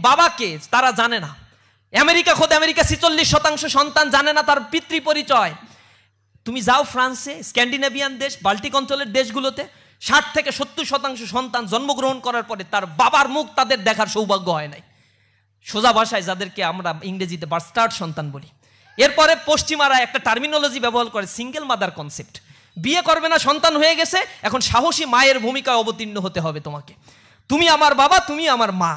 বাবাকে তারা জানে না। আমেরিকা 46% সন্তান জানে না তার পিতৃ পরিচয়। তুমি যাও ফ্রান্সে, স্ক্যান্ডিনেভিয়ান দেশ, বাল্টিক অঞ্চলের দেশগুলোতে 60 থেকে 70% সন্তান জন্মগ্রহণ করার পরে তার বাবার মুখ তাদের দেখার সৌভাগ্য হয় নাই। সোজা ভাষায় যাদেরকে আমরা ইংরেজিতে বাস্টার্ড সন্তান বলি। এরপরে পশ্চিমারা একটা টার্মিনোলজি ব্যবহার করে, সিঙ্গেল মাদার কনসেপ্ট। বিয়ে করবে না, সন্তান হয়ে গেছে, এখন সাহসী মায়ের ভূমিকায় অবতীর্ণ হতে হবে তোমাকে। তুমি আমার বাবা, তুমি আমার মা।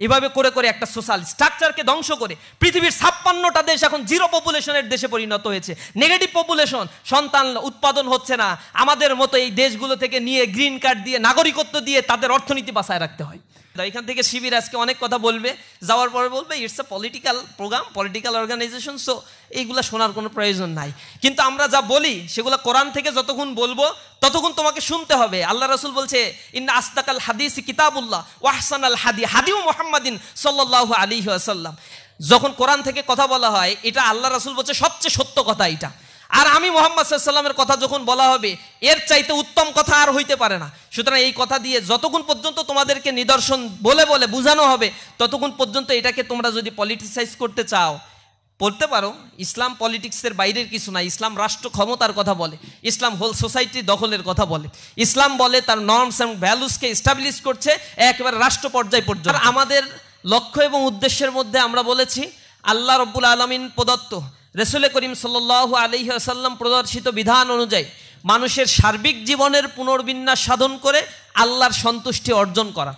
এভাবে করে করে একটা সোশ্যাল স্ট্রাকচারকে ধ্বংস করে পৃথিবীর 56টা দেশ এখন জিরো পপুলেশনের দেশে পরিণত হয়েছে। নেগেটিভ পপুলেশন, সন্তান উৎপাদন হচ্ছে না। আমাদের মতো এই দেশগুলো থেকে নিয়ে গ্রিন কার্ড দিয়ে, নাগরিকত্ব দিয়ে তাদের অর্থনীতি বাঁচায় রাখতে হয়। এখান থেকে শিবির আজকে অনেক কথা বলবে, যাওয়ার পরে বলবে it's a political programme, political organisation, so এইগুলা শোনার কোনো প্রয়োজন নাই। কিন্তু আমরা যা বলি সেগুলো কোরআন থেকে যতক্ষণ বলবো ততক্ষণ তোমাকে শুনতে হবে। আল্লাহ রাসূল বলছে ইন্না আসদাকাল হাদিসি কিতাবুল্লাহ ওয়া আহসানাল হাদিউ মুহাম্মাদিন সাল্লাল্লাহু আলাইহি ওয়াসাল্লাম। যখন কোরআন থেকে কথা বলা হয়, এটা আল্লাহ রাসূল বলছে সবচেয়ে সত্য কথা এটা। আর আমি মুহাম্মদ সাল্লাল্লাহু আলাইহি ওয়াসাল্লামের কথা যখন বলা হবে, এর চাইতে উত্তম কথা আর হইতে পারে না। সুতরাং এই কথা দিয়ে যতক্ষণ পর্যন্ত তোমাদেরকে নিদর্শন বলে বলে বোঝানো হবে, ততক্ষণ পর্যন্ত এটাকে তোমরা যদি পলিটিসাইজ করতে চাও বলতে পারো। ইসলাম পলিটিক্সের বাইরের কিছু না। ইসলাম রাষ্ট্র ক্ষমতার কথা বলে, ইসলাম হোল সোসাইটি দখলের কথা বলে, ইসলাম বলে তার নর্মস এবং ভ্যালুসকে এস্টাবলিশ করছে একেবারে রাষ্ট্র পর্যায় পর্যন্ত। আমাদের লক্ষ্য এবং উদ্দেশ্যের মধ্যে আমরা বলেছি আল্লাহ রব্বুল আলামিন প্রদত্ত, রাসূল করিম সাল্লাল্লাহু আলাইহি ওয়াসাল্লাম প্রদর্শিত বিধান অনুযায়ী মানুষের সার্বিক জীবনের পুনর্বিন্যাস সাধন করে আল্লাহর সন্তুষ্টি অর্জন করা।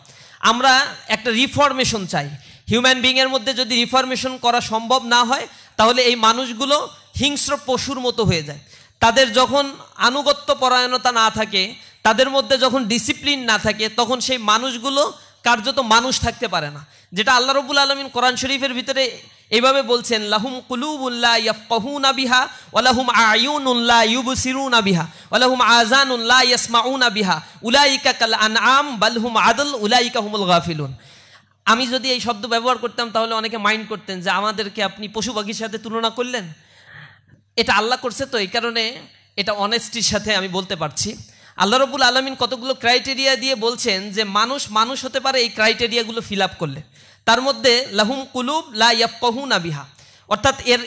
আমরা একটা রিফরমেশন চাই। হিউম্যান বিংয়ের মধ্যে যদি রিফরমেশন করা সম্ভব না হয়, তাহলে এই মানুষগুলো হিংস্র পশুর মতো হয়ে যায়। তাদের যখন আনুগত্য পরায়ণতা না থাকে, তাদের মধ্যে যখন ডিসিপ্লিন না থাকে, তখন সেই মানুষগুলো কার্যত মানুষ থাকতে পারে না। যেটা আল্লাহ রাব্বুল আলামিন কোরআন শরীফের ভিতরে এইভাবে বলছেন, লাহুম কুলুবুন লা ইয়াফকাহুনা বিহা ওয়া লাহুম আয়ুনুন লা ইউবসিরুনা বিহা ওয়া লাহুম আযানুন লা ইয়াসমাউনা বিহা উলাইকা কাল আনআম বাল হুম আদল উলাইকা হুমুল গাফিলুন। আমি যদি এই শব্দ ব্যবহার করতাম তাহলে অনেকে মাইন্ড করতেন যে আমাদেরকে আপনি পশু পাখির সাথে তুলনা করলেন। এটা আল্লাহ করছে, তো এই কারণে এটা অনেস্টির সাথে আমি বলতে পারছি। আল্লাহ রাব্বুল আলামিন কতগুলো ক্রাইটেরিয়া দিয়ে বলছেন যে মানুষ মানুষ হতে পারে এই ক্রাইটেরিয়াগুলো ফিল আপ করলে। তার মধ্যে লাহুম কুলুব লা ইয়াফকাহুনা বিহা, অর্থাৎ এর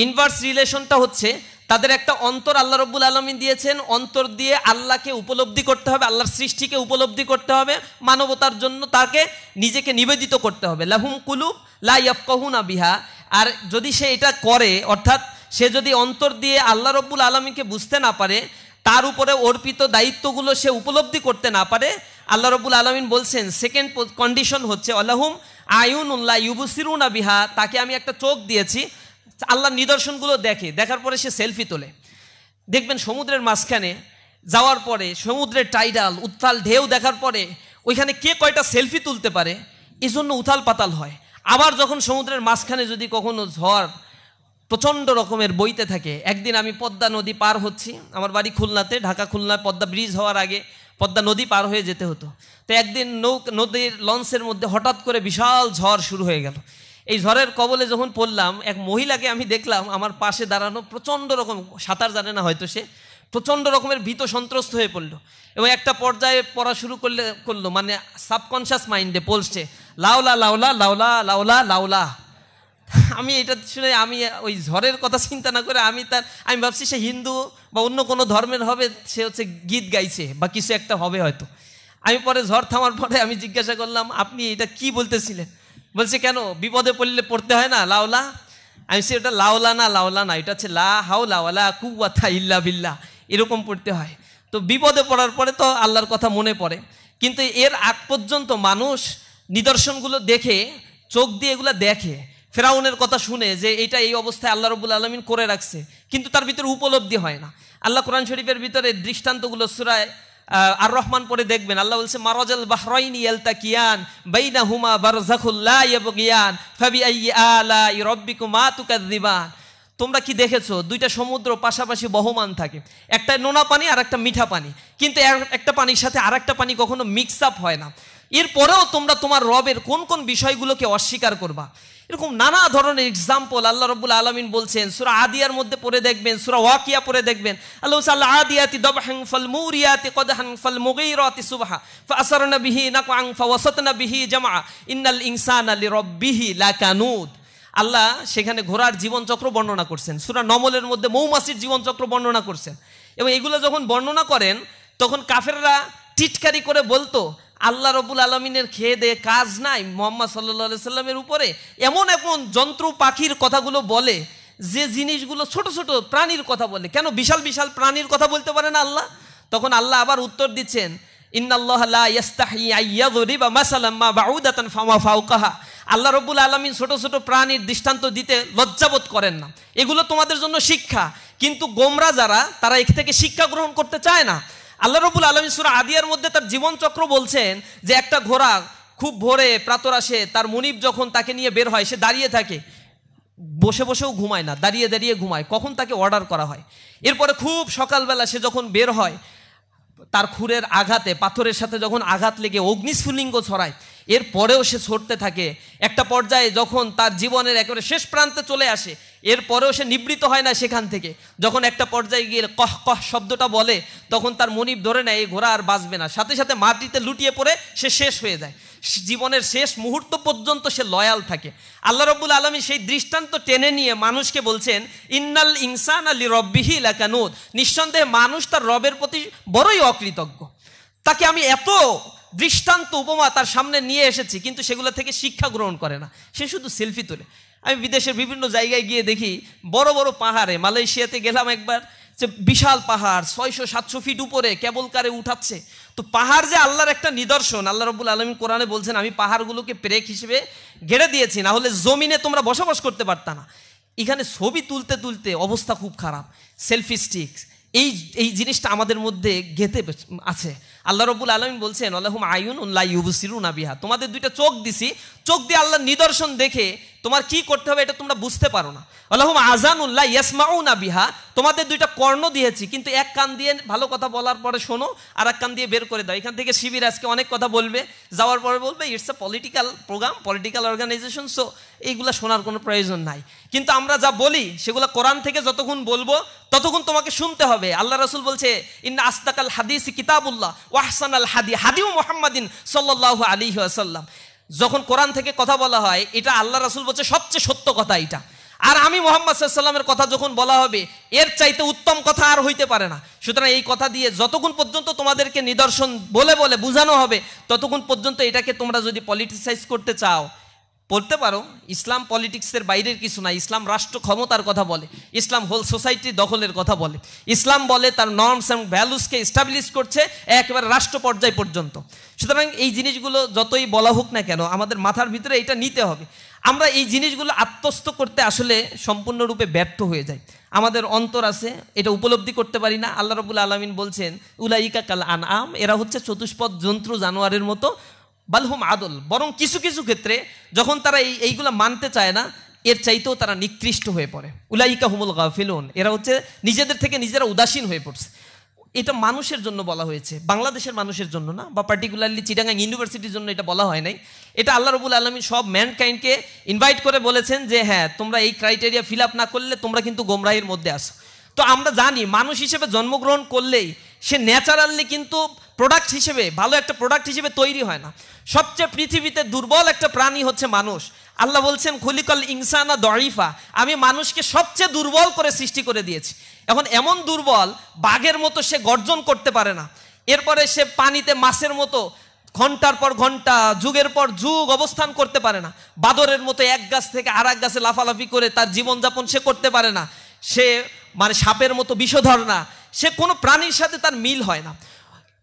ইনভার্স রিলেশনটা হচ্ছে তাদের একটা অন্তর আল্লাহ রাব্বুল আলামিন দিয়েছেন। অন্তর দিয়ে আল্লাহকে উপলব্ধি করতে হবে, আল্লাহর সৃষ্টিকে উপলব্ধি করতে হবে, মানবতার জন্য তাকে নিজেকে নিবেদিত করতে হবে। লাহুম কুলুব লা ইয়াফকাহুনা বিহা। আর যদি সে এটা করে, অর্থাৎ সে যদি অন্তর দিয়ে আল্লাহ রাব্বুল আলামিনকে বুঝতে না পারে, তার উপরে অর্পিত দায়িত্বগুলো সে উপলব্ধি করতে না পারে, আল্লাহ রাব্বুল আলামিন বলছেন সেকেন্ড কন্ডিশন হচ্ছে আলাহুম আয়ুনুন লা ইউবসিরুনা বিহা, তাকে আমি একটা চোখ দিয়েছি, আল্লাহর নিদর্শনগুলো দেখার পরে সে সেলফি তোলে। দেখবেন সমুদ্রের মাঝখানে যাওয়ার পরে সমুদ্রের টাইডাল উত্তাল ঢেউ দেখার পরে ওইখানে কে কয়টা সেলফি তুলতে পারে এই জন্য উথাল পাতাল হয়। আবার যখন সমুদ্রের মাঝখানে যদি কখনো ঝড় প্রচণ্ড রকমের বইতে থাকে, একদিন আমি পদ্মা নদী পার হচ্ছি, আমার বাড়ি খুলনাতে, ঢাকা খুলনা পদ্মা ব্রিজ হওয়ার আগে পদ্মা নদী পার হয়ে যেতে হতো। তো একদিন নদীর লঞ্চের মধ্যে হঠাৎ করে বিশাল ঝড় শুরু হয়ে গেল। এই ঝড়ের কবলে যখন পড়লাম, এক মহিলাকে আমি দেখলাম আমার পাশে দাঁড়ানো, প্রচণ্ড রকম, সাঁতার জানে না হয়তো সে, প্রচণ্ড রকমের ভীত সন্ত্রস্ত হয়ে পড়লো এবং একটা পর্যায়ে পড়া শুরু করলো, মানে সাবকনশিয়াস মাইন্ডে পড়ছে লাউলা লাউলা লাউলা লাউলা লাউলা। আমি এটা শুনে আমি ওই ঝড়ের কথা চিন্তা না করে আমি ভাবছি সে হিন্দু বা অন্য কোনো ধর্মের হবে, সে হচ্ছে গীত গাইছে বা কিছু একটা হবে হয়তো। আমি পরে ঝড় থামার পরে আমি জিজ্ঞাসা করলাম, আপনি এটা কি বলতেছিলেন? বলছে কেন, বিপদে পড়লে পড়তে হয় না লাউলা? আমি সে ওটা লাউলা না, এটা হচ্ছে লা হাওলা ওয়ালা কুওয়াতা ইল্লা বিল্লাহ, এরকম পড়তে হয়। তো বিপদে পড়ার পরে তো আল্লাহর কথা মনে পড়ে, কিন্তু এর আগ পর্যন্ত মানুষ নিদর্শনগুলো দেখে, চোখ দিয়ে এগুলো দেখে, ফেরাউনের কথা শুনে যে এটা এই অবস্থায় আল্লাহ রাব্বুল আলামিন করে রাখছে, কিন্তু তার ভিতরে উপলব্ধি হয় না। আল্লাহ কোরআন শরীফের ভিতরে দৃষ্টান্তগুলো সূরা আর রহমান পড়ে দেখবেন, আল্লাহ বলছে মারাজাল বাহরাইনি ইয়ালতাকিয়ান বাইনাহুমা বারযাখুল লা ইয়াবগিয়ান ফাবিআইয়ি আলাই রাব্বিকুমা তুকাযযিবান। তোমরা কি দেখেছো দুইটা সমুদ্র পাশাপাশি বহমান থাকে, একটা নোনা পানি আর একটা মিঠা পানি, কিন্তু একটা পানির সাথে আর একটা পানি কখনো মিক্স আপ হয় না। এরপরেও তোমরা তোমার রবের কোন কোন বিষয়গুলোকে অস্বীকার করবা? এরকম নানা ধরনের এক্সাম্পল আল্লাহ রাব্বুল আলামিন বলছেন। সূরা আদিয়ার মধ্যে পড়ে দেখবেন, সূরা ওয়াকিয়া পড়ে দেখবেন, আল্লাহ বলছে আদিয়াতি দাবহান ফাল মুরিয়াতি কদহান ফাল মুগীরাতি সুবহা ফাআসারনা বিহি নাকআন ফাওয়াসাতনা বিহি জামআ ইন্নাল ইনসানা লিরাব্বিহি লাকানুদ। আল্লাহ সেখানে ঘোড়ার জীবনচক্র বর্ণনা করছেন, সূরা নমলের মধ্যে মৌমাছির জীবনচক্র বর্ণনা করছেন। এবং এগুলো যখন বর্ণনা করেন তখন কাফেররা টিটকারি করে বলতো, আল্লাহ রাব্বুল আলামিনের খেয়ে দিয়ে কাজ নাই মুহাম্মদ সাল্লাল্লাহু আলাইহি সাল্লামের উপরে? এমন এমন যন্ত্র পাখির কথাগুলো বলে, যে জিনিসগুলো ছোট ছোট প্রাণীর কথা বলে, কেন বিশাল বিশাল প্রাণীর কথা বলতে পারে না আল্লাহ? তখন আল্লাহ আবার উত্তর দিচ্ছেন, ইন্নাল্লাহা লা ইস্তাহি আইয়াযরিবা মাসালাম মা বাউদাতান ফামা ফাওকাহা। আল্লাহ রাব্বুল আলামিন ছোট ছোট প্রাণীর দৃষ্টান্ত দিতে লজ্জাবোধ করেন না, এগুলো তোমাদের জন্য শিক্ষা। কিন্তু গোমরা যারা, তারা এর থেকে শিক্ষা গ্রহণ করতে চায় না। আল্লাহ রাব্বুল আলামিন সূরা আদিয়ার মধ্যে তার জীবনচক্র বলছেন যে একটা ঘোড়া খুব ভোরে প্রাতরাশে তার মুনিব যখন তাকে নিয়ে বের হয়, সে দাঁড়িয়ে থাকে, বসে বসেও ঘুমায় না, দাঁড়িয়ে দাঁড়িয়ে ঘুমায়, কখন তাকে অর্ডার করা হয়। এরপরে খুব সকালবেলা সে যখন বের হয়, তার খুরের আঘাতে, পাথরের সাথে যখন আঘাত লেগে অগ্নিস্ফুলিঙ্গ ছড়ায়, এরপরেও সে ছড়তে থাকে। একটা পর্যায়ে যখন তার জীবনের একেবারে শেষ প্রান্তে চলে আসে, এরপরেও সে নিবৃত হয় না সেখান থেকে। যখন একটা পর্যায়ে গিয়ে কহ কহ শব্দটা বলে, তখন তার মনিব ধরে নেয় এই ঘোড়া আর বাঁচবে না, সাথে সাথে মাটিতে লুটিয়ে পড়ে সে শেষ হয়ে যায়। জীবনের শেষ মুহূর্ত পর্যন্ত সে লয়াল থাকে। আল্লাহ রাব্বুল আলামিন সেই দৃষ্টান্ত টেনে নিয়ে মানুষকে বলছেন, ইন্নাল ইনসানা লিরাব্বিহি লাকানুদ। নিঃসন্দেহে মানুষ তার রবের প্রতি বড়ই অকৃতজ্ঞ। তাকে আমি এত দৃষ্টান্ত উপমা তার সামনে নিয়ে এসেছি, কিন্তু সেগুলো থেকে শিক্ষা গ্রহণ করে না, সে শুধু সেলফি তোলে। আমি বিদেশের বিভিন্ন জায়গায় গিয়ে দেখি বড় বড় পাহাড়ে, মালয়েশিয়াতে গেলাম একবার, যে বিশাল পাহাড় 600-700 ফিট উপরে কেবল কারে উঠাচ্ছে। তো পাহাড় যে আল্লাহর একটা নিদর্শন, আল্লাহ রাব্বুল আলামিন কোরআনে বলছেন, আমি পাহাড়গুলোকে পেরেক হিসেবে গেড়ে দিয়েছি, না হলে জমিনে তোমরা বসবাস করতে পারতা না। এখানে ছবি তুলতে তুলতে অবস্থা খুব খারাপ, সেলফি স্টিক, এই জিনিসটা আমাদের মধ্যে গেঁথে আছে। আল্লাহ রাব্বুল আলামিন বলছেন, আল্লাহুম আয়ুনুন লা ইউবসিরুনা বিহা, তোমাদের দুইটা চোখ দিছি, চোখ দিয়ে আল্লাহর নিদর্শন দেখে তোমার কি করতে হবে এটা তোমরা বুঝতে পারো না। আল্লাহুম আযানুন লা ইয়াসমাউনা বিহা, তোমাদের দুইটা কর্ণ দিয়েছি, কিন্তু এক কান দিয়ে ভালো কথা বলার পরে শোনো, আর এক কান দিয়ে বের করে দাও। এখান থেকে শিবির আজকে অনেক কথা বলবে, যাওয়ার পরে বলবে it's a political programme, political organisation, so এইগুলা শোনার কোনো প্রয়োজন নাই। কিন্তু আমরা যা বলি সেগুলো কোরআন থেকে যতক্ষণ বলবো ততক্ষণ তোমাকে শুনতে হবে। আল্লাহ রাসূল বলছে, ইন্না আসদাকাল হাদিসি কিতাবুল্লাহ ওয়া আহসানাল হাদিউ মুহাম্মাদিন সাল্লাল্লাহু আলাইহি ওয়াসাল্লাম। যখন কোরআন থেকে কথা বলা হয়, এটা আল্লাহ রাসূল বলছে সবচেয়ে সত্য কথা এটা। আর আমি মুহাম্মদ সাল্লাল্লাহু আলাইহি ওয়াসাল্লামের কথা যখন বলা হবে, এর চাইতে উত্তম কথা আর হইতে পারে না। সুতরাং এই কথা দিয়ে যতক্ষণ পর্যন্ত তোমাদেরকে নিদর্শন বলে বলে বোঝানো হবে, ততক্ষণ পর্যন্ত এটাকে তোমরা যদি পলিটিসাইজ করতে চাও, বলতে পারো ইসলাম পলিটিক্সের বাইরের কিছু না। ইসলাম রাষ্ট্র ক্ষমতার কথা বলে, ইসলাম হোল সোসাইটি দখলের কথা বলে, ইসলাম বলে তার নর্মস এবং ভ্যালুসকে এস্টাবলিশ করছে একেবারে রাষ্ট্র পর্যায় পর্যন্ত। সুতরাং এই জিনিসগুলো যতই বলা হোক না কেন, আমাদের মাথার ভিতরে এটা নিতে হবে। আমরা এই জিনিসগুলো আত্মস্থ করতে আসলে সম্পূর্ণরূপে ব্যর্থ হয়ে যাই। আমাদের অন্তর আছে, এটা উপলব্ধি করতে পারি না। আল্লাহ রাব্বুল আলামিন বলছেন, উলাইকা কাল আনআম, এরা হচ্ছে চতুষ্পদ জন্তু জানোয়ারের মতো, বালহুম আদল, বরং কিছু কিছু ক্ষেত্রে যখন তারা এইগুলো মানতে চায় না, এর চাইতেও তারা নিকৃষ্ট হয়ে পড়ে। উলাইকা হুমুল গাফিলুন, এরা হচ্ছে নিজেদের থেকে নিজেরা উদাসীন হয়ে পড়ছে। এটা মানুষের জন্য বলা হয়েছে, বাংলাদেশের মানুষের জন্য না, বা পার্টিকুলারলি চিটাগাং ইউনিভার্সিটির জন্য এটা বলা হয় নাই। এটা আল্লাহ রাব্বুল আলামিন সব ম্যানকাইন্ডকে ইনভাইট করে বলেছেন যে হ্যাঁ, তোমরা এই ক্রাইটেরিয়া ফিল আপ না করলে তোমরা কিন্তু গোমরাহির মধ্যে আসো। তো আমরা জানি মানুষ হিসেবে জন্মগ্রহণ করলেই সে ন্যাচারালি কিন্তু প্রোডাক্ট হিসেবে, ভালো একটা প্রোডাক্ট হিসেবে তৈরি হয় না। সবচেয়ে পৃথিবীতে দুর্বল একটা প্রাণী হচ্ছে মানুষ। আল্লাহ বলছেন, খুলিকাল ইনসানা দঈফা, আমি মানুষকে সবচেয়ে দুর্বল করে সৃষ্টি করে দিয়েছি। এখন এমন দুর্বল, বাঘের মতো সে গর্জন করতে পারে না, এরপরে সে পানিতে মাছের মতো ঘন্টার পর ঘন্টা, যুগের পর যুগ অবস্থান করতে পারে না, বাদরের মতো এক গাছ থেকে আর এক গাছে লাফালাফি করে তার জীবনযাপন সে করতে পারে না, সে মানে সাপের মতো বিষধর না, সে কোনো প্রাণীর সাথে তার মিল হয় না।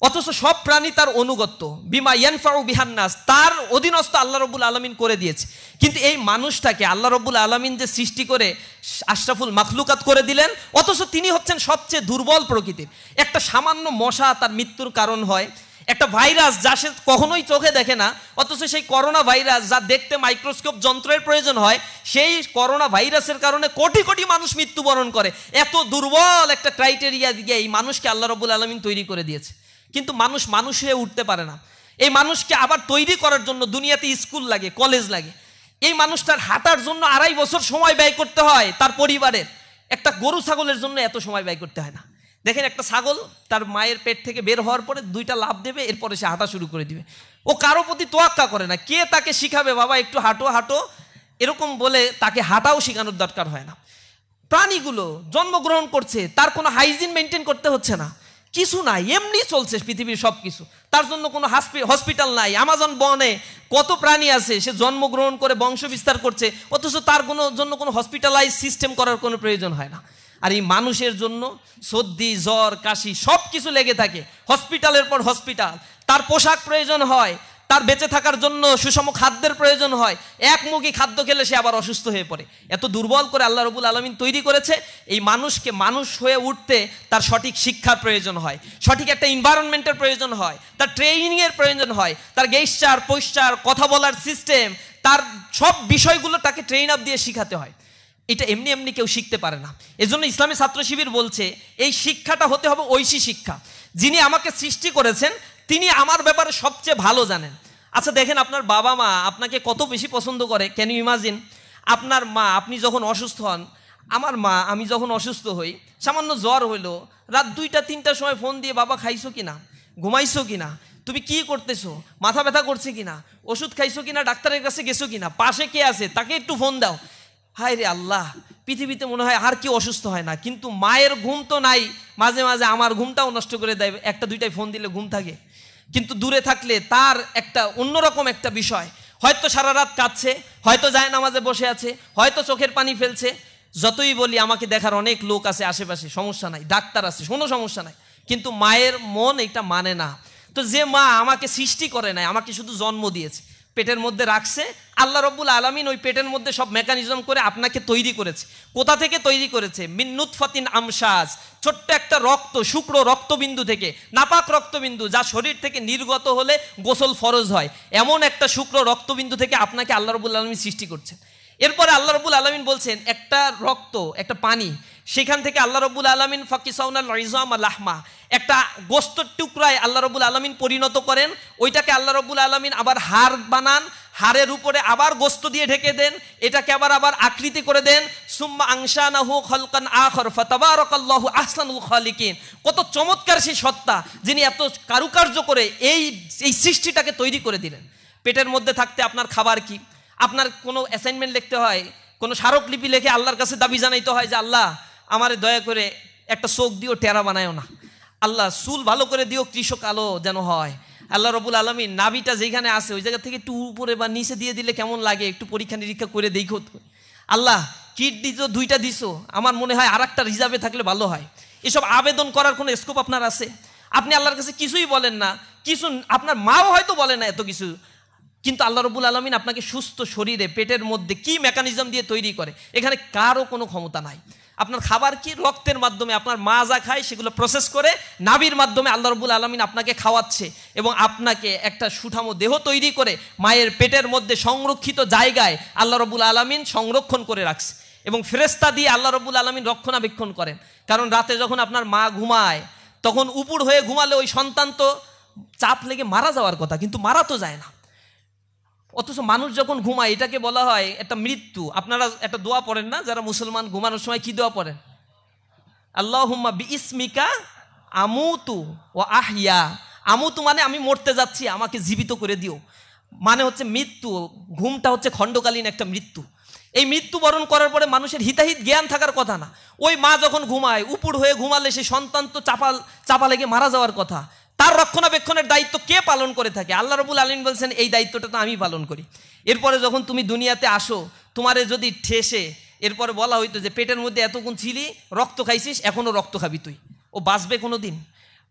অথচ সব প্রাণী তার অনুগত্য, বিমা ইয়ানফাউ বিহান নাস, তার অধীনস্থ আল্লাহ রাব্বুল আলামিন করে দিয়েছে। কিন্তু এই মানুষটাকে আল্লাহ রাব্বুল আলামিন যে সৃষ্টি করে আশরাফুল মাখলুকাত করে দিলেন, অথচ তিনি হচ্ছেন সবচেয়ে দুর্বল প্রকৃতির। একটা সামান্য মশা তার মৃত্যুর কারণ হয়, একটা ভাইরাস যা সে কখনোই চোখে দেখে না, অথচ সেই করোনা ভাইরাস যা দেখতে মাইক্রোস্কোপ যন্ত্রের প্রয়োজন হয়, সেই করোনা ভাইরাসের কারণে কোটি কোটি মানুষ মৃত্যুবরণ করে। এত দুর্বল একটা ক্রাইটেরিয়া দিয়ে এই মানুষকে আল্লাহ রাব্বুল আলামিন তৈরি করে দিয়েছে। কিন্তু মানুষ হয়ে উঠতে পারে না। এই মানুষকে আবার তৈরি করার জন্য দুনিয়াতে স্কুল লাগে, কলেজ লাগে। এই মানুষটার হাঁটার জন্য 2.5 বছর সময় ব্যয় করতে হয় তার পরিবারের, একটা গরু ছাগলের জন্য এত সময় ব্যয় করতে হয় না। দেখেন একটা ছাগল তার মায়ের পেট থেকে বের হওয়ার পরে 2টা লাফ দেবে, এরপরে সে হাঁটা শুরু করে দিবে। ও কারো প্রতি তোয়াক্কা করে না, কে তাকে শিখাবে বাবা একটু হাঁটো হাঁটো এরকম বলে তাকে হাঁটাও শেখানোর দরকার হয় না। প্রাণীগুলো জন্মগ্রহণ করছে, তার কোনো হাইজিন মেনটেন করতে হচ্ছে না, কিছু নাই, এমনি চলছে পৃথিবীর সব কিছু, তার জন্য কোনো হসপিটাল নাই। আমাজন বনে কত প্রাণী আছে, সে জন্মগ্রহণ করে বংশ বিস্তার করছে, অথচ তার জন্য কোনো হসপিটালাইজ সিস্টেম করার কোনো প্রয়োজন হয় না। আর এই মানুষের জন্য সর্দি জ্বর কাশি সব কিছু লেগে থাকে, হসপিটালের পর হসপিটাল। তার পোশাক প্রয়োজন হয়, তার বেঁচে থাকার জন্য সুষম খাদ্যের প্রয়োজন হয়, একমুখী খাদ্য খেলে সে আবার অসুস্থ হয়ে পড়ে। এত দুর্বল করে আল্লাহ রাব্বুল আলামিন তৈরি করেছে। এই মানুষকে মানুষ হয়ে উঠতে তার সঠিক শিক্ষার প্রয়োজন হয়, সঠিক একটা এনভায়রনমেন্টের প্রয়োজন হয়, তার ট্রেনিংয়ের প্রয়োজন হয়, তার গেস্টার পোস্টার কথা বলার সিস্টেম, তার সব বিষয়গুলো তাকে ট্রেন আপ দিয়ে শিখাতে হয়। এটা এমনি এমনি কেউ শিখতে পারে না। এজন্য ইসলামী ছাত্র শিবির বলছে এই শিক্ষাটা হতে হবে ঐশী শিক্ষা। যিনি আমাকে সৃষ্টি করেছেন তিনি আমার ব্যাপারে সবচেয়ে ভালো জানেন। আচ্ছা দেখেন আপনার বাবা মা আপনাকে কত বেশি পছন্দ করে। ক্যান ইউ ইমাজিন, আপনার মা আপনি যখন অসুস্থ হন, আমার মা আমি যখন অসুস্থ হই, সামান্য জ্বর হইলো, রাত 2টা 3টার সময় ফোন দিয়ে বাবা খাইছো কিনা, ঘুমাইছো কিনা, তুমি কি করতেছো, মাথা ব্যথা করছে কিনা, ওষুধ খাইছো কিনা, ডাক্তারের কাছে গেছো কিনা, পাশে কে আছে তাকে একটু ফোন দাও। হায় রে আল্লাহ, পৃথিবীতে মনে হয় আর কি অসুস্থ হয় না, কিন্তু মায়ের ঘুম তো নাই, মাঝে মাঝে আমার ঘুমটাও নষ্ট করে দেয়, 1টা 2টায় ফোন দিলে ঘুম থাকে। কিন্তু দূরে থাকলে তার একটা অন্যরকম একটা বিষয়, হয়তো সারা রাত কাঁদছে, হয়তো যায় নামাজে বসে আছে, হয়তো চোখের পানি ফেলছে। যতই বলি আমাকে দেখার অনেক লোক আছে আশেপাশে, সমস্যা নাই, ডাক্তার আছে, কোনো সমস্যা নাই, কিন্তু মায়ের মন এটা মানে না। তো যে মা আমাকে সৃষ্টি করে নাই, আমাকে শুধু জন্ম দিয়েছে, পেটের মধ্যে রাখছে, আল্লাহ রাব্বুল আলামিন ওই পেটের মধ্যে সব মেকানিজম করে আপনাকে তৈরি করেছে। কোথা থেকে তৈরি করেছে? মিন নুতফাতিন আমশাজ, ছোট্ট একটা রক্ত, শুক্র রক্তবিন্দু থেকে, নাপাক রক্তবিন্দু, যা শরীর থেকে নির্গত হলে গোসল ফরজ হয়, এমন একটা শুক্র রক্তবিন্দু থেকে আপনাকে আল্লাহ রাব্বুল আলামিন সৃষ্টি করছেন। এরপরে আল্লাহ রাব্বুল আলামিন বলছেন একটা রক্ত, একটা পানি, সেখান থেকে আল্লাহ রাব্বুল আলামিন ফাকিসাউনাল ইযামা লাহমা, একটা গোস্তের টুকরায় আল্লাহ রাব্বুল আলামিন পরিণত করেন, ওইটাকে আল্লাহ রাব্বুল আলামিন আবার হাড় বানান, হাড়ের উপরে আবার গোস্ত দিয়ে ঢেকে দেন, এটাকে আবার আকৃতি করে দেন। সুম্মা আনশানাহু খালকান আখর ফাতাবারাকাল্লাহু আহসানুল খালিকিন। কত চমৎকার সেই সত্তা যিনি এত কারুকার্য করে এই সৃষ্টিটাকে তৈরি করে দিলেন। পেটের মধ্যে থাকতে আপনার খাবার কি? আপনার কোনো অ্যাসাইনমেন্ট লিখতে হয়, কোনো স্মারকলিপি লিখে আল্লাহর কাছে দাবি জানাইতে হয় যে আল্লাহ আমারে দয়া করে একটা চোখ দিও, টেরা বানায়ও না, আল্লাহ চুল ভালো করে দিও, কৃষক আলো যেন হয়। আল্লাহ রাব্বুল আলামিন নাভিটা যেখানে আছে ওই জায়গা থেকে একটু উপরে বা নিচে দিয়ে দিলে কেমন লাগে, একটু পরীক্ষা নিরীক্ষা করে দেখো তো। আল্লাহ কিডনি তো 2টা দিছো, আমার মনে হয় আরেকটা রিজার্ভে থাকলে ভালো হয়। এসব আবেদন করার কোনো স্কোপ আপনার আছে? আপনি আল্লাহর কাছে কিছুই বলেন না, কিছু আপনার মাও হয়তো বলে না এত কিছু, কিন্তু আল্লাহ রাব্বুল আলামিন আপনাকে সুস্থ শরীরে পেটের মধ্যে কি মেকানিজম দিয়ে তৈরি করে, এখানে কারও কোনো ক্ষমতা নাই। আপনার খাবার কি? রক্তের মাধ্যমে আপনার মা যা খায় সেগুলো প্রসেস করে নাভির মাধ্যমে আল্লাহ রাব্বুল আলামিন আপনাকে খাওয়াচ্ছে এবং আপনাকে একটা সুঠামো দেহ তৈরি করে মায়ের পেটের মধ্যে সংরক্ষিত জায়গায় আল্লাহ রাব্বুল আলামিন সংরক্ষণ করে রাখছে এবং ফেরেশতা দিয়ে আল্লাহ রাব্বুল আলামিন রক্ষণাবেক্ষণ করেন। কারণ রাতে যখন আপনার মা ঘুমায় তখন উপুড় হয়ে ঘুমালে ওই সন্তান তো চাপ লেগে মারা যাওয়ার কথা, কিন্তু মারা তো যায় না। অথচ মানুষ যখন ঘুমায় এটাকে বলা হয় একটা মৃত্যু। আপনারা একটা দোয়া পড়েন না যারা মুসলমান, ঘুমানোর সময় কি দোয়া পড়েন? আল্লাহুম্মা বিইসমিকা আমুতু ওয়া আহইয়া। আমুতু মানে আমি মরতে যাচ্ছি, আমাকে জীবিত করে দিও, মানে হচ্ছে মৃত্যু। ঘুমটা হচ্ছে খণ্ডকালীন একটা মৃত্যু। এই মৃত্যুবরণ করার পরে মানুষের হিতাহিত জ্ঞান থাকার কথা না। ওই মা যখন ঘুমায় উপুড় হয়ে ঘুমালে সেই সন্তান তো চাপা লেগে মারা যাওয়ার কথা। তার রক্ষণাবেক্ষণের দায়িত্ব কে পালন করে থাকে? আল্লাহ রাব্বুল আলামিন বলছেন এই দায়িত্বটা তো আমি পালন করি। এরপরে যখন তুমি দুনিয়াতে আসো, তোমারে যদি ঠেসে এরপরে বলা হইতো যে পেটের মধ্যে এতক্ষণ ছিলি, রক্ত খাইছিস, এখনো রক্ত খাবি তুই, ও বাঁচবে কোনো দিন?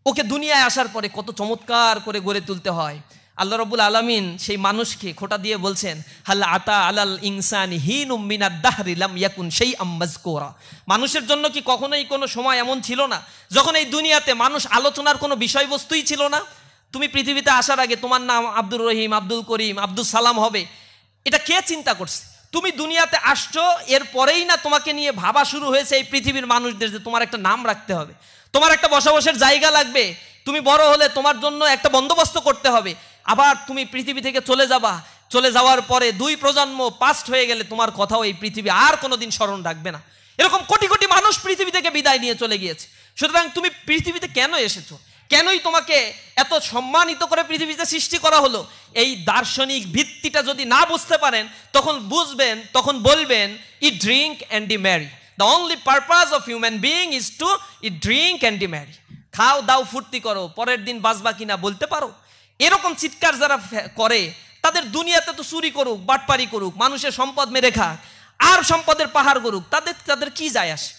ওকে দুনিয়ায় আসার পরে কত চমৎকার করে গড়ে তুলতে হয়। আল্লাহ রাব্বুল আলামিন সেই মানুষকে খোঁটা দিয়ে বলছেন হাল আতা আলাল ইনসানি হিনুম মিনাদ দাহরি লাম ইয়াকুন শাইআম মাযকুরা। মানুষের জন্য কি কখনোই কোনো সময় এমন ছিল না যখন এই দুনিয়াতে মানুষ আলোচনার কোনো বিষয়বস্তুই ছিল না? তুমি পৃথিবীতে আসার আগে তোমার নাম আব্দুর রহিম, আব্দুল করিম, আব্দুল সালাম হবে, এটা কে চিন্তা করছে? তুমি দুনিয়াতে আসছো এরপরেই না তোমাকে নিয়ে ভাবা শুরু হয়েছে এই পৃথিবীর মানুষদের যে তোমার একটা নাম রাখতে হবে, তোমার একটা বসবাসের জায়গা লাগবে, তুমি বড় হলে তোমার জন্য একটা বন্দোবস্ত করতে হবে, আবার তুমি পৃথিবী থেকে চলে যাবা, চলে যাওয়ার পরে 2 প্রজন্ম পাস্ট হয়ে গেলে তোমার কথাও এই পৃথিবী আর কোনোদিন স্মরণ রাখবে না। এরকম কোটি কোটি মানুষ পৃথিবী থেকে বিদায় নিয়ে চলে গিয়েছে। সুতরাং তুমি পৃথিবীতে কেন এসেছো, কেনই তোমাকে এত সম্মানিত করে পৃথিবীতে সৃষ্টি করা হলো, এই দার্শনিক ভিত্তিটা যদি না বুঝতে পারেন তখন বলবেন eat drink and be merry. The only purpose of human being is to eat drink and be merry. খাও দাও ফুর্তি করো, পরের দিন বাঁচবা কিনা বলতে পারো? এরকম চিৎকার যারা করে তাদের দুনিয়াতে তো চুরি করুক, বাটপারি করুক, মানুষের সম্পদ মেরে খাক, আর সম্পদের পাহাড় করুক, তাদের কি যায় আসে?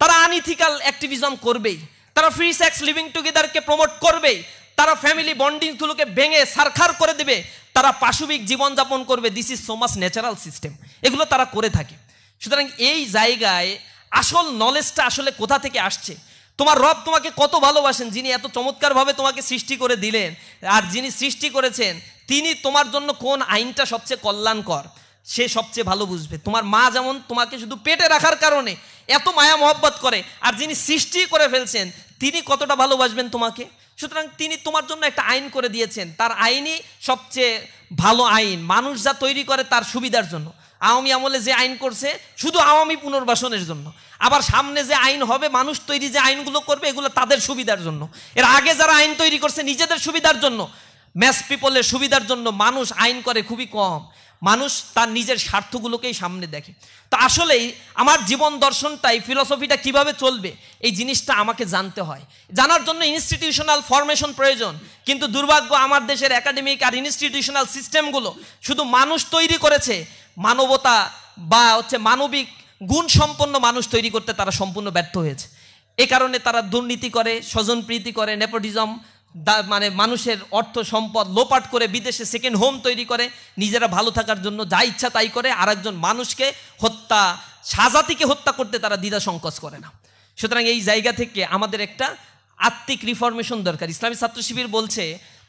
তারা আনইথিক্যাল অ্যাক্টিভিজম করবেই, তারা ফ্রি সেক্স লিভিং টুগেদারকে প্রমোট করবেই, তারা ফ্যামিলি বন্ডিংগুলোকে ভেঙে সারখার করে দেবে, তারা পাশবিক জীবনযাপন করবে। This is so much natural system, এগুলো তারা করে থাকে। সুতরাং এই জায়গায় আসল নলেজটা আসলে কোথা থেকে আসছে? তোমার রব তোমাকে কত ভালোবাসেন, যিনি এত চমৎকারভাবে তোমাকে সৃষ্টি করে দিলেন, আর যিনি সৃষ্টি করেছেন তিনি তোমার জন্য কোন আইনটা সবচেয়ে কল্যাণকর সে সবচেয়ে ভালো বুঝবে। তোমার মা যেমন তোমাকে শুধু পেটে রাখার কারণে এত মায়া মহব্বত করে, আর যিনি সৃষ্টি করে ফেলছেন তিনি কতটা ভালোবাসবেন তোমাকে। সুতরাং তিনি তোমার জন্য একটা আইন করে দিয়েছেন, তার আইনই সবচেয়ে ভালো আইন, মানুষ যা তৈরি করে তার সুবিধার জন্য। আওয়ামী আমলে যে আইন করছে শুধু আওয়ামী পুনর্বাসনের জন্য, আবার সামনে যে আইন হবে মানুষ তৈরি যে আইনগুলো করবে এগুলো তাদের সুবিধার জন্য। এর আগে যারা আইন তৈরি করছে নিজেদের সুবিধার জন্য, ম্যাস পিপলের সুবিধার জন্য মানুষ আইন করে খুবই কম। মানুষ তার নিজের স্বার্থগুলোকেই সামনে দেখে। তো আসলেই আমার জীবন দর্শনটাই, ফিলসফিটা কিভাবে চলবে এই জিনিসটা আমাকে জানতে হয়। জানার জন্য ইনস্টিটিউশনাল ফরমেশন প্রয়োজন, কিন্তু দুর্ভাগ্য আমার দেশের একাডেমিক আর ইনস্টিটিউশনাল সিস্টেমগুলো শুধু মানুষ তৈরি করেছে, মানবতা বা মানবিক গুণ সম্পন্ন মানুষ তৈরি করতে তারা সম্পূর্ণ ব্যর্থ হয়েছে। এ কারণে তারা দুর্নীতি করে, স্বজনপ্রীতি করে, নেপোটিজম মানে মানুষের অর্থ সম্পদ লোপাট করে বিদেশে সেকেন্ড হোম তৈরি করে, নিজেরা ভালো থাকার জন্য যা ইচ্ছা তাই করে, আর একজন মানুষকে হত্যা, সাজাতিকে হত্যা করতে তারা দ্বিধা সংকোচ করে না। সুতরাং এই জায়গা থেকে আমাদের একটা আত্মিক রিফরমেশন দরকার। ইসলামী ছাত্র শিবির বলছে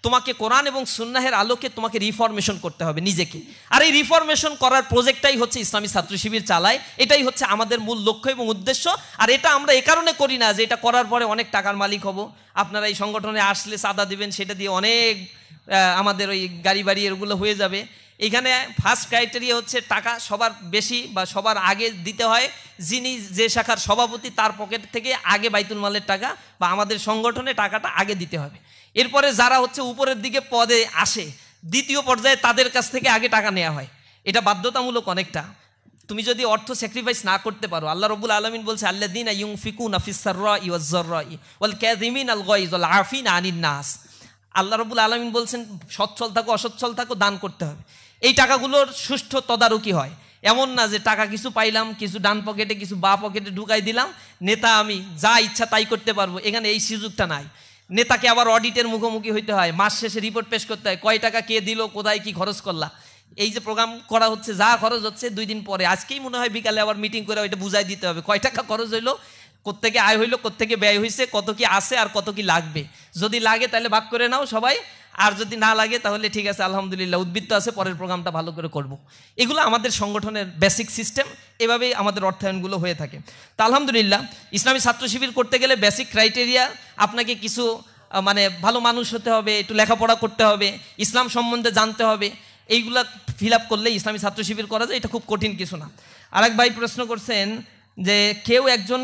তোমাকে কোরআন এবং সুন্নাহের আলোকে তোমাকে রিফরমেশন করতে হবে নিজেকে, আর এই রিফরমেশন করার প্রজেক্টটাই হচ্ছে ইসলামী ছাত্র শিবির চালায়। এটাই হচ্ছে আমাদের মূল লক্ষ্য এবং উদ্দেশ্য। আর এটা আমরা এ কারণে করি না যে এটা করার পরে অনেক টাকার মালিক হব, আপনারা এই সংগঠনে আসলে চাঁদা দিবেন, সেটা দিয়ে অনেক আমাদের ওই গাড়ি বাড়ি এগুলো হয়ে যাবে। এখানে ফার্স্ট ক্রাইটেরিয়া হচ্ছে টাকা সবার বেশি বা সবার আগে দিতে হয় যিনি যে শাখার সভাপতি, তার পকেট থেকে আগে বাইতুল মালের টাকা বা আমাদের সংগঠনে টাকাটা আগে দিতে হবে। এরপরে যারা উপরের দিকে পদে আসে দ্বিতীয় পর্যায়ে তাদের কাছ থেকে আগে টাকা নেওয়া হয়। এটা বাধ্যতামূলক অনেকটা। তুমি যদি অর্থ স্যাক্রিফাইস না করতে পারো, আল্লাহ রাব্বুল আলামিন বলছে আল্লাযীনা ইউনফিকুনা ফিস সাররাই ওয়াজ যাররাই ওয়াল কাযিমিনাল গায়জ ওয়াল আফিনা আনিন নাস। আল্লাহ রাব্বুল আলামিন বলছেন সচ্ছল থাকো অসচ্ছল থাকো, দান করতে হবে। এই টাকাগুলোর সুষ্ঠু তদারকি হয়, এমন না যে টাকা কিছু পাইলাম, কিছু ডান পকেটে কিছু বা পকেটে ঢুকাই দিলাম, নেতা আমি যা ইচ্ছা তাই করতে পারবো। এখানে এই সুযোগটা নাই। নেতাকে আবার অডিটের মুখোমুখি হইতে হয়, মাস শেষে রিপোর্ট পেশ করতে হয়, কয় টাকা কে দিল, কোথায় কি খরচ করলা। এই যে প্রোগ্রাম করা হচ্ছে, যা খরচ হচ্ছে 2 দিন পরে, আজকেই মনে হয় বিকালে আবার মিটিং করে ওইটা বুঝাই দিতে হবে কয় টাকা খরচ হইলো, কোত্থেকে আয় হইলো, কোত্থেকে ব্যয় হয়েছে, কত কি আছে আর কত কি লাগবে। যদি লাগে তাহলে ভাগ করে নাও সবাই, আর যদি না লাগে তাহলে ঠিক আছে আলহামদুলিল্লাহ, উদ্বৃত্ত আছে, পরের প্রোগ্রামটা ভালো করে করব। এগুলো আমাদের সংগঠনের বেসিক সিস্টেম, এভাবেই আমাদের অর্থায়নগুলো হয়ে থাকে। তা আলহামদুলিল্লাহ ইসলামী ছাত্র শিবির করতে গেলে বেসিক ক্রাইটেরিয়া, আপনাকে কিছু ভালো মানুষ হতে হবে, একটু লেখাপড়া করতে হবে, ইসলাম সম্বন্ধে জানতে হবে। এইগুলা ফিল আপ করলে ইসলামী ছাত্র শিবির করা যায়, এটা খুব কঠিন কিছু না। আরেক ভাই প্রশ্ন করছেন যে কেউ একজন